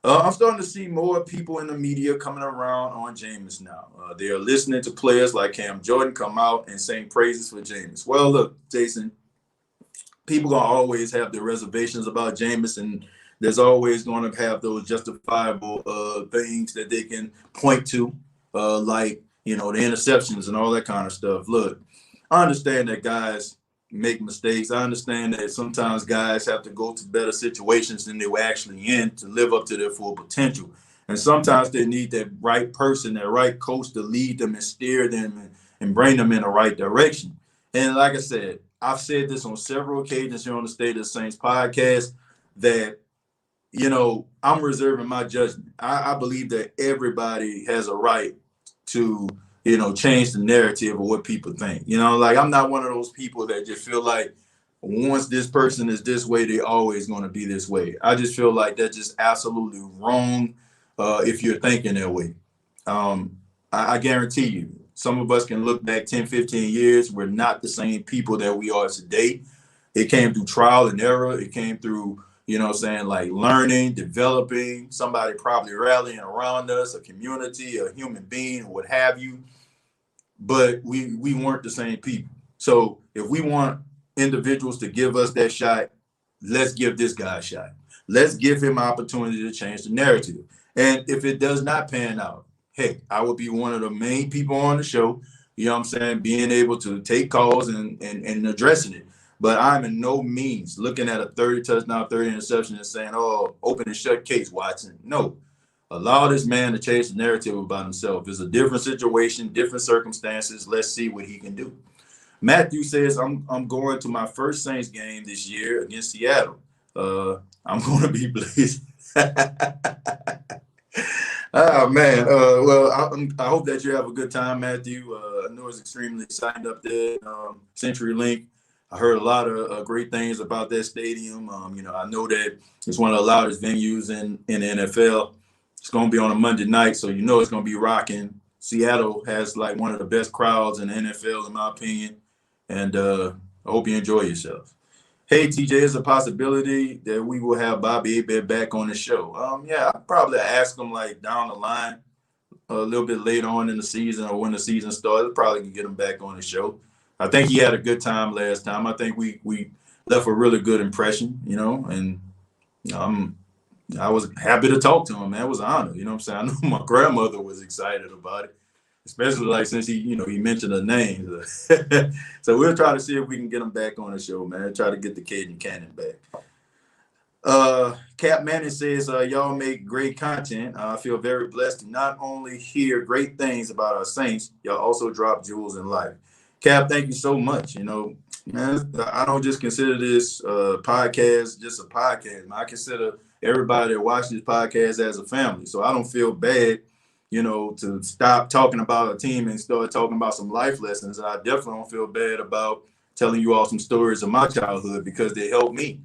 I'm starting to see more people in the media coming around on Jameis now. They are listening to players like Cam Jordan come out and sing praises for Jameis. Well, look, Jason, people gonna always have their reservations about Jameis, and there's always going to have those justifiable things that they can point to, like the interceptions and all that kind of stuff. Look, I understand that guys make mistakes. I understand that sometimes guys have to go to better situations than they were actually in to live up to their full potential. And sometimes they need that right person, that right coach to lead them and steer them and bring them in the right direction. And like I said, I've said this on several occasions here on the State of the Saints podcast that, I'm reserving my judgment. I believe that everybody has a right to, change the narrative of what people think. Like I'm not one of those people that just feel like once this person is this way, they're always going to be this way. I just feel like that's just absolutely wrong if you're thinking that way. I guarantee you, some of us can look back 10, 15 years. We're not the same people that we are today. It came through trial and error. It came through, like learning, developing, somebody probably rallying around us, a community, a human being, what have you. But we weren't the same people. So if we want individuals to give us that shot, let's give this guy a shot. Let's give him opportunity to change the narrative. And if it does not pan out, hey, I would be one of the main people on the show, being able to take calls and addressing it. But I'm in no means looking at a 30 touchdown, 30 interception and saying, oh, open and shut case, Watson. No. Allow this man to change the narrative about himself. It's a different situation, different circumstances. Let's see what he can do. Matthew says, I'm going to my first Saints game this year against Seattle. I'm going to be blessed. Oh, man. Well, I hope that you have a good time, Matthew. I know it's extremely exciting up there. CenturyLink. I heard a lot of great things about that stadium. I know that it's one of the loudest venues in the NFL. It's going to be on a Monday night, so it's going to be rocking. Seattle has like one of the best crowds in the NFL, in my opinion. And I hope you enjoy yourself. Hey, TJ, is a possibility that we will have Bobby Abed back on the show. Yeah, I'll probably ask him like down the line a little bit later on in the season or when the season starts. Probably can get him back on the show. I think he had a good time last time. I think we left a really good impression, and I was happy to talk to him, man. It was an honor, you know what I'm saying? I know my grandmother was excited about it, especially like since he mentioned her name. So we'll try to see if we can get him back on the show, man. Try to get the Cajun Cannon back. Cap Manning says, y'all make great content. I feel very blessed to not only hear great things about our Saints, y'all also drop jewels in life. Cap, thank you so much. You know, man, I don't just consider this podcast just a podcast. Man. I consider everybody that watches this podcast as a family. So I don't feel bad, you know, to stop talking about a team and start talking about some life lessons. And I definitely don't feel bad about telling you all some stories of my childhood because they helped me.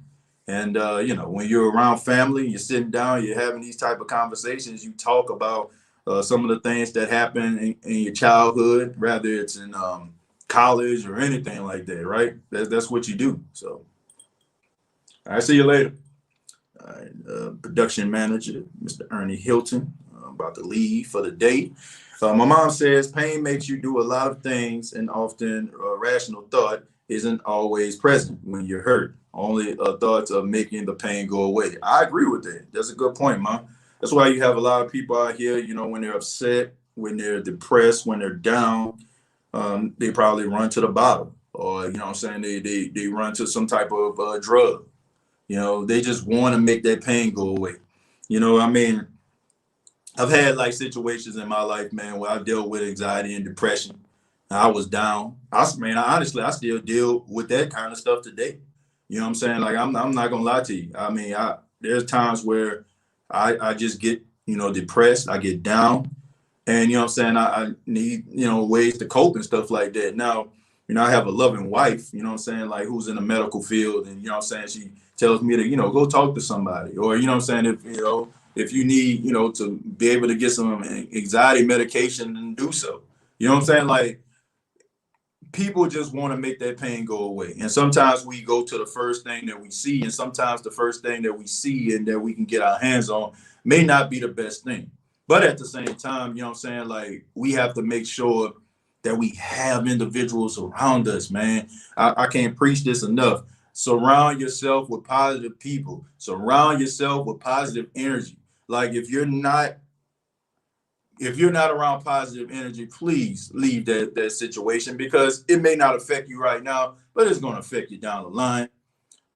And you know, when you're around family, you're sitting down, you're having these type of conversations. You talk about some of the things that happen in your childhood, whether it's in college or anything like that, right? That's what you do. So, I see you later. All right, production manager, Mr. Ernie Hilton, about to leave for the day. My mom says pain makes you do a lot of things, and often rational thought isn't always present when you're hurt. Only thoughts of making the pain go away. I agree with that. That's a good point, Mom. That's why you have a lot of people out here, you know, when they're upset, when they're depressed, when they're down, they probably run to the bottle, or you know what I'm saying, they run to some type of drug. You know, they just want to make that pain go away. You know, I mean, I've had like situations in my life, man, where I've dealt with anxiety and depression. I was down. Honestly, I still deal with that kind of stuff today. You know what I'm saying? Like, I'm not gonna lie to you. I mean, there's times where I just get, you know, depressed. I get down, and you know what I'm saying. I need, you know, ways to cope and stuff like that. Now, you know, I have a loving wife. You know what I'm saying, like who's in the medical field, and you know what I'm saying. She tells me to, you know, go talk to somebody, or you know what I'm saying, if you know, if you need, you know, to be able to get some anxiety medication, and do so. You know what I'm saying, like people just want to make that pain go away. And sometimes we go to the first thing that we see, and sometimes the first thing that we see and that we can get our hands on may not be the best thing. But at the same time, you know what I'm saying? Like we have to make sure that we have individuals around us, man. I can't preach this enough. Surround yourself with positive people. Surround yourself with positive energy. Like if you're not around positive energy, please leave that situation because it may not affect you right now, but it's going to affect you down the line.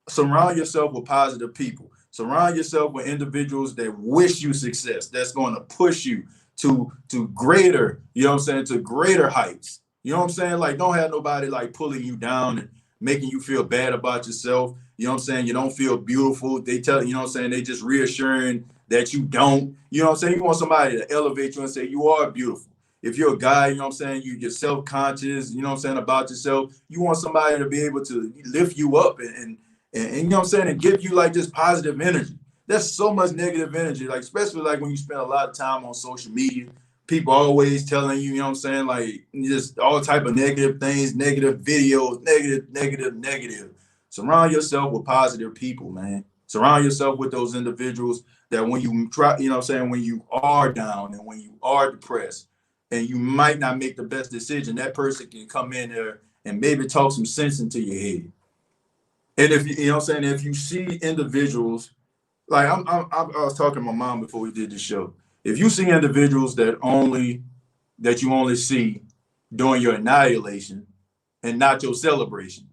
Surround yourself with positive people. Surround yourself with individuals that wish you success, that's going to push you to greater, you know what I'm saying, to greater heights. You know what I'm saying? Like, don't have nobody like pulling you down and making you feel bad about yourself. You know what I'm saying? You don't feel beautiful. They tell you know what I'm saying, they just reassuring that you don't. You know what I'm saying? You want somebody to elevate you and say you are beautiful. If you're a guy, you know what I'm saying, you're self-conscious, you know what I'm saying, about yourself. You want somebody to be able to lift you up and you know what I'm saying, and give you like this positive energy. There's so much negative energy, like especially like when you spend a lot of time on social media. People always telling you, you know what I'm saying, like just all type of negative things, negative videos, negative. Surround yourself with positive people, man. Surround yourself with those individuals that when you try, you know what I'm saying, when you are down and when you are depressed and you might not make the best decision, that person can come in there and maybe talk some sense into your head. And if you know what I'm saying, if you see individuals, like I was talking to my mom before we did the show. If you see individuals that you only see during your annihilation and not your celebration,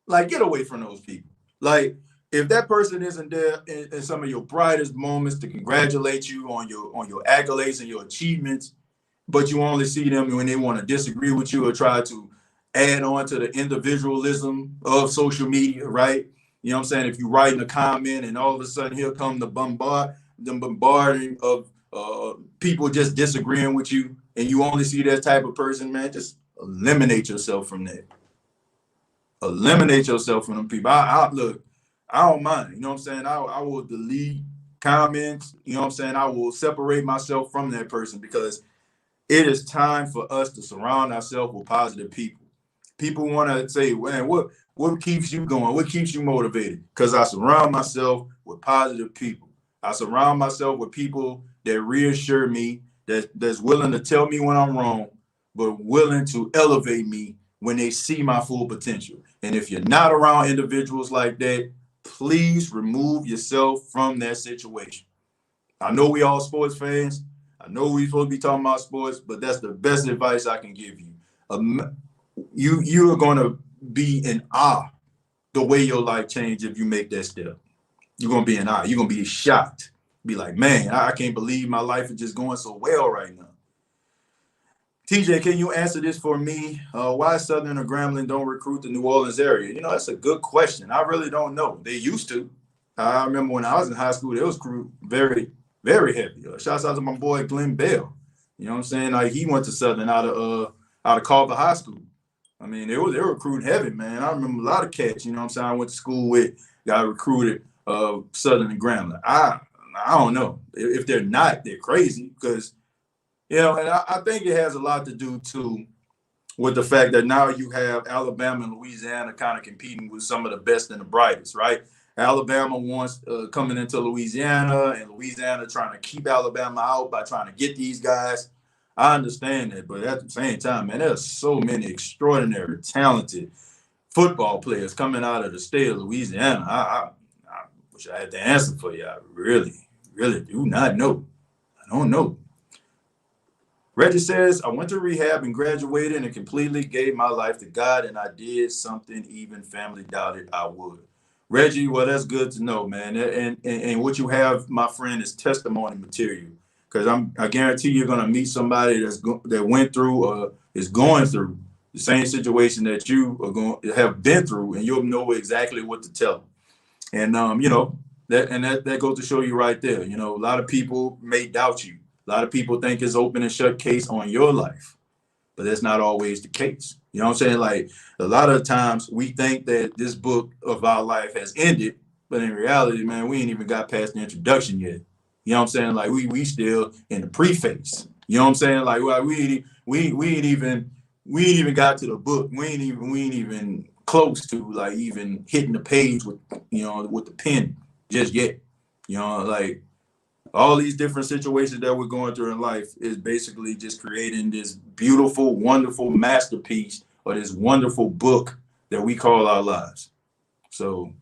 like get away from those people. Like if that person isn't there in some of your brightest moments to congratulate you on your accolades and your achievements, but you only see them when they want to disagree with you or try to add on to the individualism of social media, right? You know what I'm saying? If you write in a comment and all of a sudden here come the bombarding of people just disagreeing with you, and you only see that type of person, man, just eliminate yourself from that. Eliminate yourself from them people. I look, I don't mind. You know what I'm saying? I will delete comments. You know what I'm saying? I will separate myself from that person because it is time for us to surround ourselves with positive people. People want to say, man, what keeps you going? What keeps you motivated? Because I surround myself with positive people. I surround myself with people that reassure me, that's willing to tell me when I'm wrong, but willing to elevate me when they see my full potential. And if you're not around individuals like that, please remove yourself from that situation. I know we all sports fans. I know we supposed to be talking about sports, but that's the best advice I can give you. You are going to be in awe the way your life changed if you make that step. You're gonna be in awe. You're gonna be shocked. Be like, man, I can't believe my life is just going so well right now. TJ, can you answer this for me? Why Southern or Grambling don't recruit the New Orleans area? That's a good question. I really don't know. They used to. I remember when I was in high school, they was recruit very, very heavy. Shouts out to my boy Glenn Bell. You know what I'm saying? Like he went to Southern out of Carver High School. I mean, they were recruiting heavy, man. I remember a lot of cats. You know what I'm saying? I went to school with, got recruited Southern and Grambling. I don't know if they're not. They're crazy because. And I think it has a lot to do, too, with the fact that now you have Alabama and Louisiana kind of competing with some of the best and the brightest, right? Alabama wants coming into Louisiana, and Louisiana trying to keep Alabama out by trying to get these guys. I understand that, but at the same time, man, there's so many extraordinary, talented football players coming out of the state of Louisiana. I wish I had the answer for you. I really, really do not know. I don't know. Reggie says, I went to rehab and graduated and completely gave my life to God, and I did something even family doubted I would. Reggie, well, that's good to know, man. And what you have, my friend, is testimony material. Because I guarantee you're going to meet somebody that went through or is going through the same situation that you are going to have been through, and you'll know exactly what to tell them. And, that goes to show you right there. A lot of people may doubt you. A lot of people think it's open and shut case on your life, but that's not always the case. You know what I'm saying? Like a lot of times we think that this book of our life has ended, but in reality, man, we ain't even got past the introduction yet. You know what I'm saying? Like we still in the preface. You know what I'm saying? Like we ain't even got to the book. We ain't even close to like even hitting the page with the pen just yet. Like. All these different situations that we're going through in life is basically just creating this beautiful, wonderful masterpiece or this wonderful book that we call our lives. So,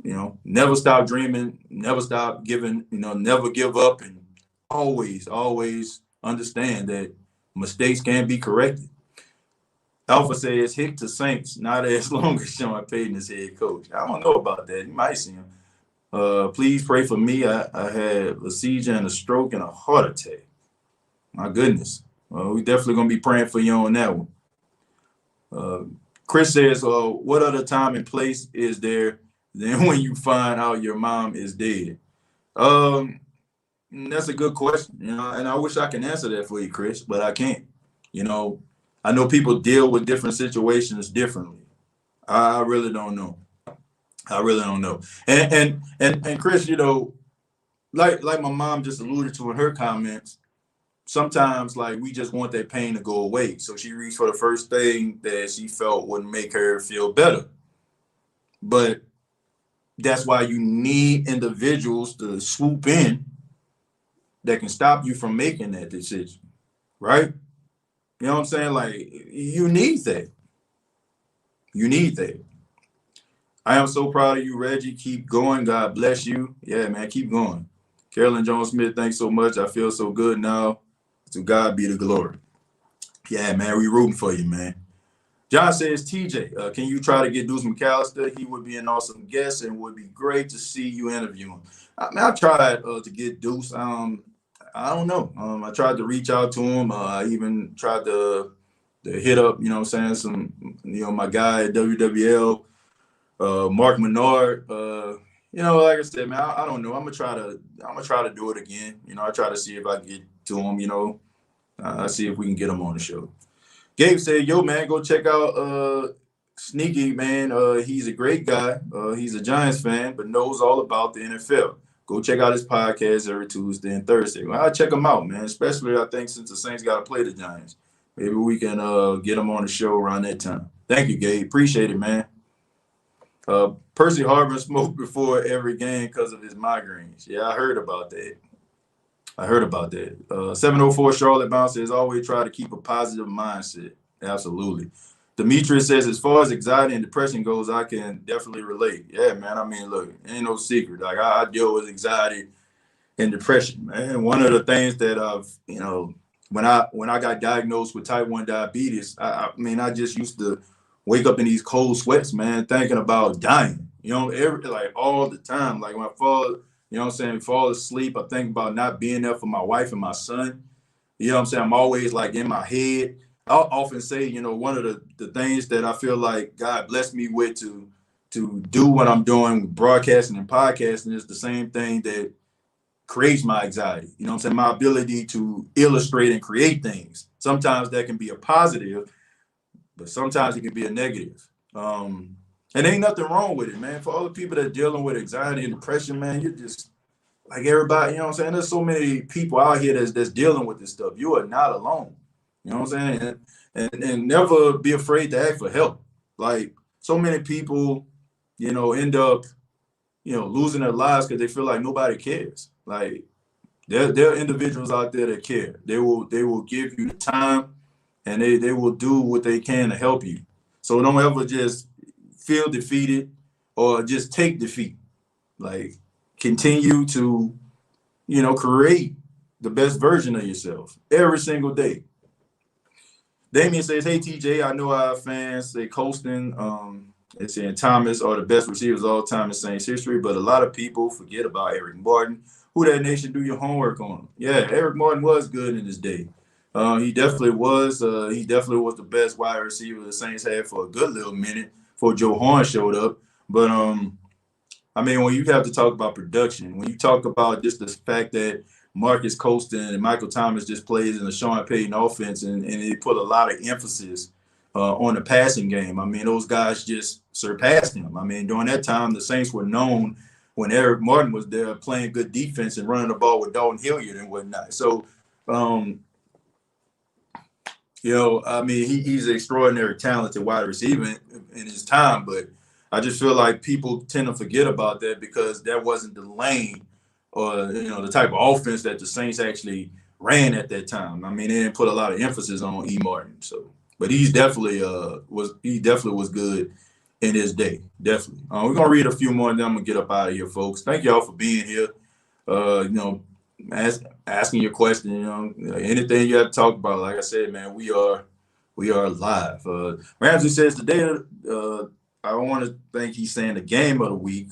never stop dreaming, never stop giving, never give up, and always understand that mistakes can be corrected. Alpha says, Hick to Saints, not as long as Sean Payton is head coach. I don't know about that. You might see him. Please pray for me. I had a seizure and a stroke and a heart attack. My goodness. We definitely going to be praying for you on that one. Chris says, what other time and place is there than when you find out your mom is dead? That's a good question, and I wish I can answer that for you, Chris, but I can't. I know people deal with different situations differently. I really don't know. And Chris, like my mom just alluded to in her comments, sometimes like we just want that pain to go away. So she reached for the first thing that she felt would make her feel better. But that's why you need individuals to swoop in that can stop you from making that decision, right? You know what I'm saying? Like you need that. I am so proud of you, Reggie. Keep going. God bless you. Yeah, man, keep going. Carolyn Jones-Smith, thanks so much. I feel so good now. To God be the glory. Yeah, man, we rooting for you, man. John says, TJ, can you try to get Deuce McAllister? He would be an awesome guest and would be great to see you interview him. I tried to get Deuce. I don't know. I tried to reach out to him. I even tried to hit up, some, my guy at WWL. Mark Menard, like I said, man, I don't know. I'm gonna try to do it again. I try to see if I can get to him. I see if we can get him on the show. Gabe said, "Yo, man, go check out Sneaky, man. He's a great guy. He's a Giants fan, but knows all about the NFL. Go check out his podcast every Tuesday and Thursday. Well, I'll check him out, man. Especially I think since the Saints got to play the Giants, maybe we can get him on the show around that time. Thank you, Gabe. Appreciate it, man." Percy Harvin smoked before every game because of his migraines. Yeah, I heard about that. 704 Charlotte Bounce says, always try to keep a positive mindset. Absolutely. Demetrius says, as far as anxiety and depression goes, I can definitely relate. Yeah, man. I mean, look, ain't no secret. Like I deal with anxiety and depression, man. One of the things that I've, when I got diagnosed with type 1 diabetes, I just used to wake up in these cold sweats, man, thinking about dying. You know, like all the time. Like when I fall, you know what I'm saying, fall asleep, I think about not being there for my wife and my son. You know what I'm saying? I'm always like in my head. I'll often say, you know, one of the things that I feel like God blessed me with to do what I'm doing with broadcasting and podcasting is the same thing that creates my anxiety. You know what I'm saying? My ability to illustrate and create things. Sometimes that can be a positive, but sometimes it can be a negative. And ain't nothing wrong with it, man. For all the people that are dealing with anxiety and depression, man, you're just like everybody, you know what I'm saying? There's so many people out here that's dealing with this stuff. You are not alone. You know what I'm saying? And never be afraid to ask for help. Like so many people, you know, end up, you know, losing their lives because they feel like nobody cares. Like there are individuals out there that care. They will give you the time and they will do what they can to help you. So don't ever just feel defeated or just take defeat. Like continue to, you know, create the best version of yourself every single day. Damien says, "Hey TJ, I know our fans say Colston, and saying Thomas are the best receivers of all time in Saints history, but a lot of people forget about Eric Martin. Who that nation? Do your homework on him. Yeah, Eric Martin was good in his day. He definitely was. He definitely was the best wide receiver the Saints had for a good little minute before Joe Horn showed up. But I mean, when you have to talk about production, when you talk about just the fact that Marcus Colston and Michael Thomas just plays in the Sean Payton offense, and they put a lot of emphasis on the passing game. I mean, those guys just surpassed him. I mean, during that time, the Saints were known when Eric Martin was there playing good defense and running the ball with Dalton Hilliard and whatnot. So, you know, I mean, he's an extraordinary talented wide receiver in his time, but I just feel like people tend to forget about that because that wasn't the lane or, you know, the type of offense that the Saints actually ran at that time. I mean, they didn't put a lot of emphasis on E. Martin. So, but he's definitely was good in his day. Definitely. We're gonna read a few more, and then I'm gonna get up out of here, folks. Thank y'all for being here. You know, asking your question. You know, anything you have to talk about. Like I said, man, we are live. Ramsey says today. I want to think he's saying the game of the week.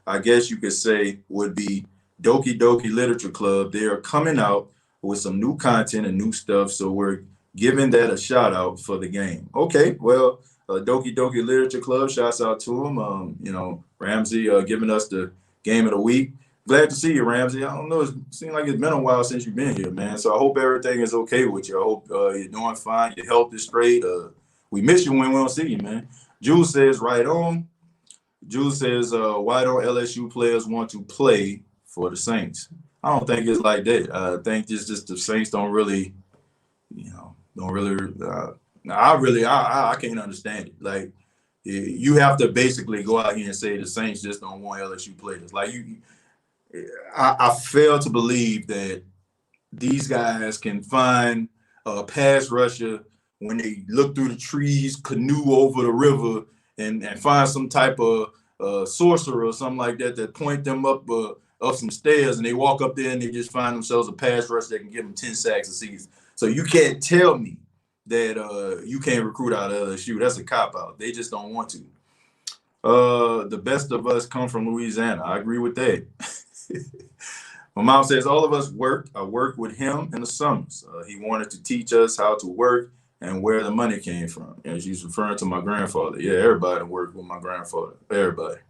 I guess you could say would be Doki Doki Literature Club. They are coming out with some new content and new stuff, so we're giving that a shout out for the game. Okay, well, Doki Doki Literature Club, shouts out to him. You know, Ramsey giving us the game of the week. Glad to see you, Ramsey. I don't know, it seems like it's been a while since you've been here, man. So I hope everything is okay with you. I hope you're doing fine. Your health is straight. We miss you when we don't see you, man. Jules says, right on. Jules says, why don't LSU players want to play for the Saints? I don't think it's like that. I think it's just the Saints don't really, you know, I can't understand it. Like, you have to basically go out here and say the Saints just don't want LSU players. Like, I fail to believe that these guys can find a pass rusher when they look through the trees, canoe over the river, and find some type of sorcerer or something like that point them up some stairs, and they walk up there and they just find themselves a pass rush that can give them 10 sacks a season. So you can't tell me that you can't recruit out of LSU. That's a cop-out. They just don't want to. The best of us come from Louisiana. I agree with that. My mom says all of us work. I worked with him in the summers. He wanted to teach us how to work and where the money came from. And she's referring to my grandfather. Yeah, everybody worked with my grandfather. Everybody.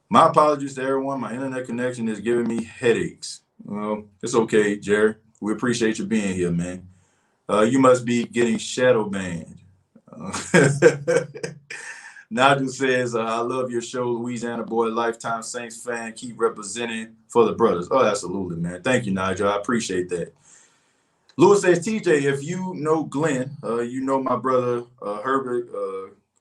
My apologies to everyone. My internet connection is giving me headaches. Well, it's okay, Jerry. We appreciate you being here, man. You must be getting shadow banned. Nigel says, I love your show, Louisiana boy, lifetime Saints fan. Keep representing for the brothers. Oh, absolutely, man. Thank you, Nigel. I appreciate that. Lewis says, TJ, if you know Glenn, you know my brother Herbert,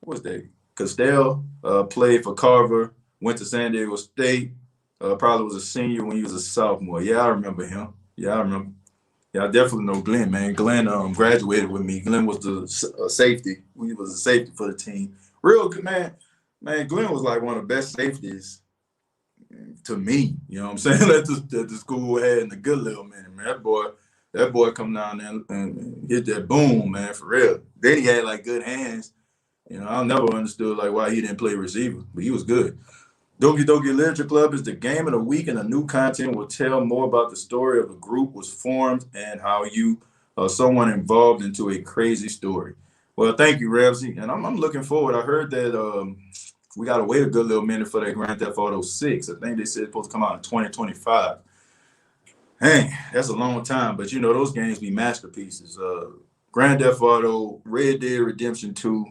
what's that? Castell played for Carver, went to San Diego State, probably was a senior when he was a sophomore. Yeah, I remember him. Yeah, I remember. Yeah, I definitely know Glenn, man. Glenn graduated with me. Glenn was the safety. He was a safety for the team. Real good, man. Man, Glenn was like one of the best safeties to me. You know what I'm saying? that the school had in a good little minute, man. That boy come down there and hit that boom, man, for real. Then he had like good hands. I never understood like why he didn't play receiver, but he was good. Doki Doki Literature Club is the game of the week, and the new content will tell more about the story of a group was formed and how you someone involved into a crazy story. Well, thank you, Ramsey, and I'm looking forward. I heard that we got to wait a good little minute for that Grand Theft Auto 6. I think they said it's supposed to come out in 2025. Hey, that's a long time, but those games be masterpieces. Grand Theft Auto, Red Dead Redemption 2.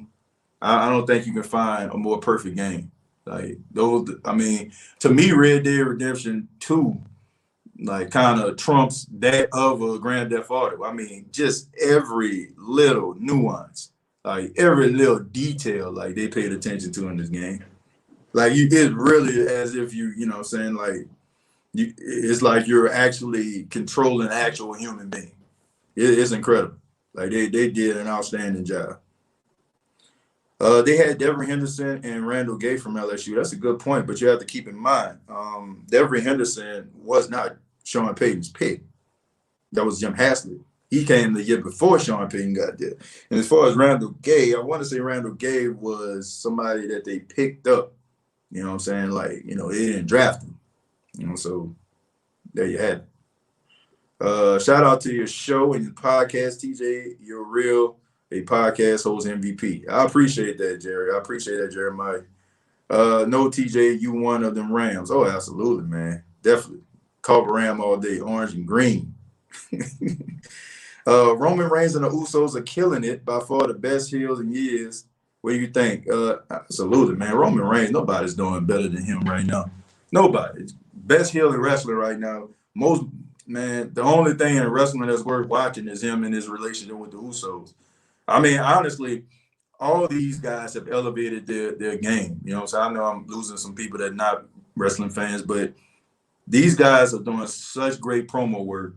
I don't think you can find a more perfect game. Like those, I mean, to me, Red Dead Redemption 2 like kind of trumps that of a Grand Theft Auto. I mean, just every little nuance, like every little detail, like they paid attention to in this game. Like it's really as if what I'm saying, like it's like you're actually controlling an actual human being. It's incredible. Like they did an outstanding job. They had Devery Henderson and Randall Gay from LSU. That's a good point, but you have to keep in mind, Devery Henderson was not Sean Payton's pick. That was Jim Haslett. He came the year before Sean Payton got there. And as far as Randall Gay, I want to say Randall Gay was somebody that they picked up. You know what I'm saying? Like, they didn't draft him. So there you have it. Shout out to your show and your podcast, TJ. You're real. A podcast host MVP. I appreciate that, Jerry. I appreciate that, Jeremiah. No, TJ, you one of them Rams. Oh, absolutely, man. Definitely. Cover Ram all day, orange and green. Roman Reigns and the Usos are killing it. By far the best heels in years. What do you think? Absolutely, man. Roman Reigns, nobody's doing better than him right now. Nobody. Best heel in wrestling right now. The only thing in wrestling that's worth watching is him and his relationship with the Usos. I mean, honestly, all these guys have elevated their game. So I know I'm losing some people that are not wrestling fans, but these guys are doing such great promo work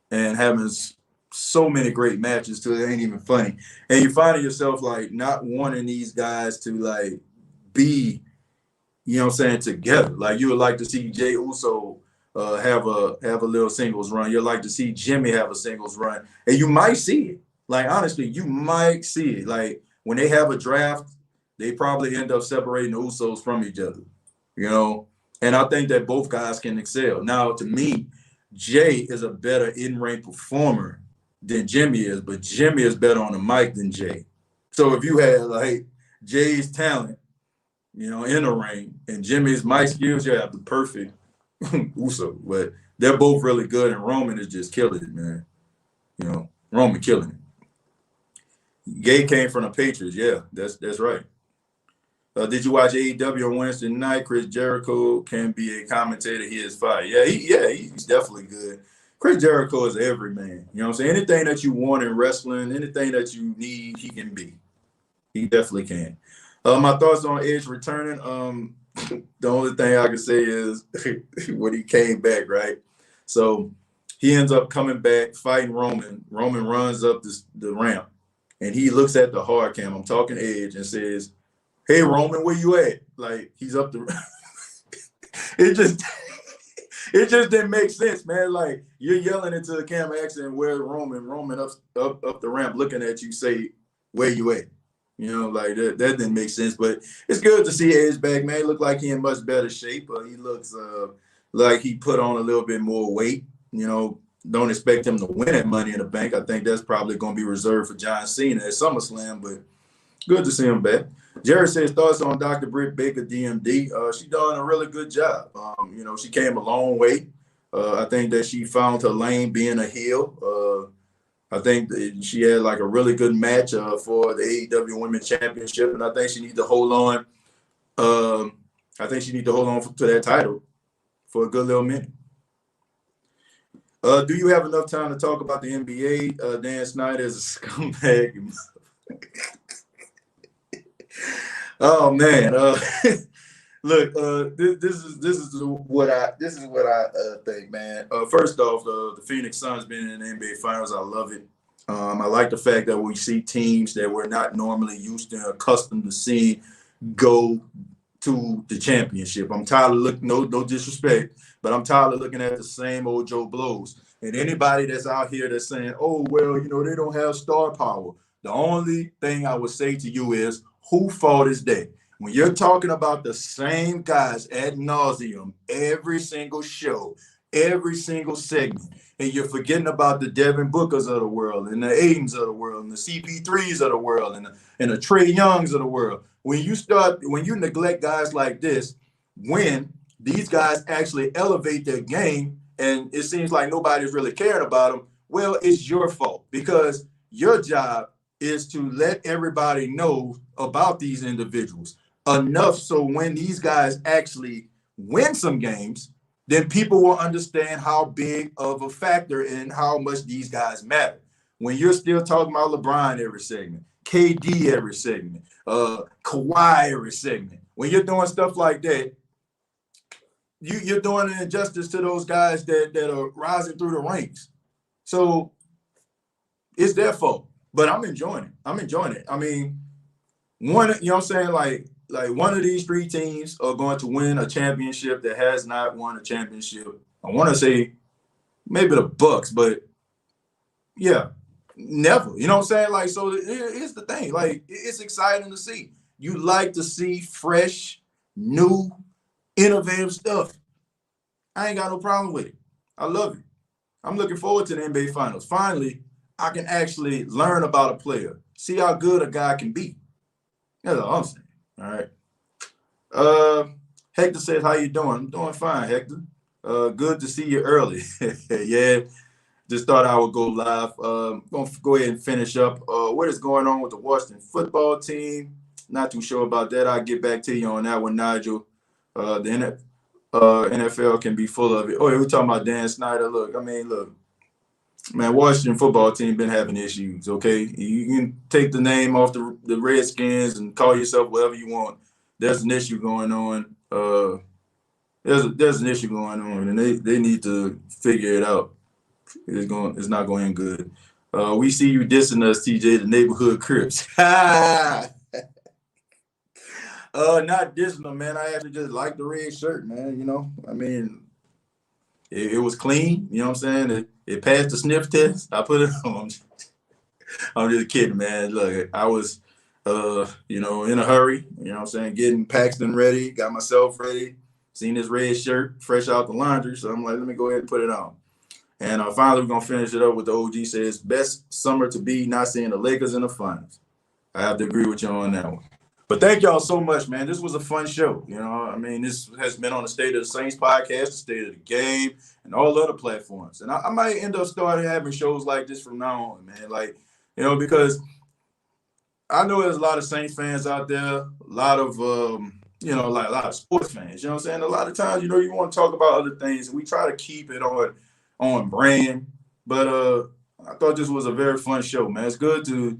and having so many great matches till it ain't even funny. And you find yourself like not wanting these guys to like be, together. Like you would like to see Jey Uso have a little singles run. You'd like to see Jimmy have a singles run, and you might see it. Like, honestly, you might see it. Like, when they have a draft, they probably end up separating the Usos from each other, And I think that both guys can excel. Now, to me, Jay is a better in-ring performer than Jimmy is, but Jimmy is better on the mic than Jay. So if you had, like, Jay's talent, in the ring, and Jimmy's mic skills, you have the perfect Uso. But they're both really good, and Roman is just killing it, man. Roman killing it. Gay came from the Patriots. Yeah, that's right. Did you watch AEW on Wednesday night? Chris Jericho can be a commentator. He is fire. Yeah, he's definitely good. Chris Jericho is every man. You know what I'm saying? Anything that you want in wrestling, anything that you need, he can be. He definitely can. My thoughts on Edge returning. The only thing I can say is when he came back, right? So he ends up coming back, fighting Roman. Roman runs up the ramp. And he looks at the hard cam. I'm talking Edge and says, "Hey Roman, where you at?" Like he's up the. it just didn't make sense, man. Like you're yelling into the camera, asking where's Roman? Roman up the ramp, looking at you, say, "Where you at?" Like that didn't make sense. But it's good to see Edge back, man. He looked like he in much better shape. He looks like he put on a little bit more weight. Don't expect him to win at Money in the Bank. I think that's probably going to be reserved for John Cena at SummerSlam, but good to see him back. Jared says thoughts on Dr. Britt Baker, DMD. She done a really good job. She came a long way. I think that she found her lane being a heel. I think that she had like a really good match for the AEW Women's Championship, and I think she needs to hold on. To that title for a good little minute. Do you have enough time to talk about the NBA? Dan Snyder is a scumbag. Oh man, look, this is what I think, man. First off, the Phoenix Suns being in the NBA Finals, I love it. I like the fact that we see teams that we're not normally used to, accustomed to seeing, go to the championship. I'm tired of looking, no disrespect, but I'm tired of looking at the same old Joe Blows. And anybody that's out here that's saying, oh, well, they don't have star power. The only thing I would say to you is, who fault is that? When you're talking about the same guys ad nauseum every single show, every single segment, and you're forgetting about the Devin Bookers of the world, and the Aidens of the world, and the CP3s of the world, and the Trey Youngs of the world. When you neglect guys like this, when these guys actually elevate their game, and it seems like nobody's really caring about them, well, it's your fault, because your job is to let everybody know about these individuals enough so when these guys actually win some games, then people will understand how big of a factor and how much these guys matter. When you're still talking about LeBron every segment, KD every segment, Kawhi every segment, when you're doing stuff like that, you're doing an injustice to those guys that are rising through the ranks. So it's their fault, but I'm enjoying it. I mean, one, you know what I'm saying? Like one of these three teams are going to win a championship that has not won a championship. I want to say maybe the Bucks, but yeah, never. You know what I'm saying? Like, so here's the thing. Like, it's exciting to see. You like to see fresh, new, innovative stuff. I ain't got no problem with it. I love it. I'm looking forward to the NBA Finals. Finally, I can actually learn about a player, see how good a guy can be. That's all I'm saying. All right. Hector says, how you doing? I'm doing fine, Hector. Good to see you early. Yeah, just thought I would go live. Gonna go ahead and finish up. What is going on with the Washington football team? Not too sure about that. I'll get back to you on that one, Nigel. The NFL can be full of it. Oh, yeah, we're talking about Dan Snyder. Look, man, Washington football team been having issues, okay? You can take the name off the Redskins and call yourself whatever you want. There's an issue going on. There's an issue going on, and they need to figure it out. It's not going good. We see you dissing us, TJ, the neighborhood Crips. Not dissing them, man. I actually just like the red shirt, man. You know, I mean, it was clean. You know what I'm saying? It passed the sniff test. I put it on. I'm just kidding, man. Look, I was, in a hurry. You know what I'm saying? Getting Paxton ready, got myself ready. Seen this red shirt fresh out the laundry, so I'm like, let me go ahead and put it on. And finally, we're gonna finish it up with the OG says, best summer to be not seeing the Lakers in the finals. I have to agree with you on that one. But thank y'all so much, man. This was a fun show. You know, I mean, this has been on the State of the Saints podcast, the State of the Game, and all other platforms. And I might end up starting having shows like this from now on, man. Like, you know, because I know there's a lot of Saints fans out there, a lot of, a lot of sports fans. You know what I'm saying? A lot of times, you know, you want to talk about other things, and we try to keep it on brand. But I thought this was a very fun show, man. It's good to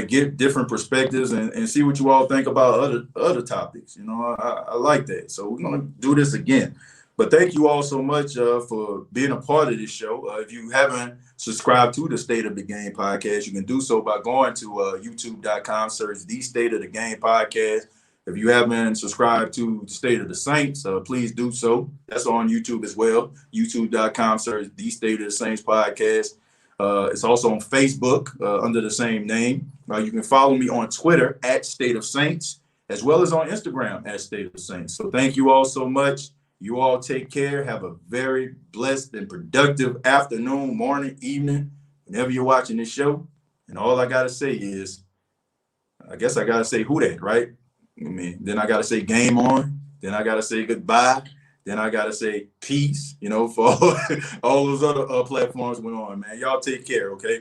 get different perspectives and see what you all think about other topics. You know, I like that. So we're gonna do this again. But thank you all so much for being a part of this show. If you haven't subscribed to the State of the Game podcast, you can do so by going to youtube.com, search the State of the Game podcast. If you haven't subscribed to the State of the Saints, please do so. That's on YouTube as well. youtube.com, search the State of the Saints podcast. It's also on Facebook under the same name. You can follow me on Twitter at State of Saints, as well as on Instagram at State of Saints. So thank you all so much. You all take care. Have a very blessed and productive afternoon, morning, evening, whenever you're watching this show. And all I got to say is, I guess I got to say who that, right? I mean, then I got to say game on. Then I got to say goodbye. Then I got to say peace, for all those other platforms went on, man. Y'all take care, okay?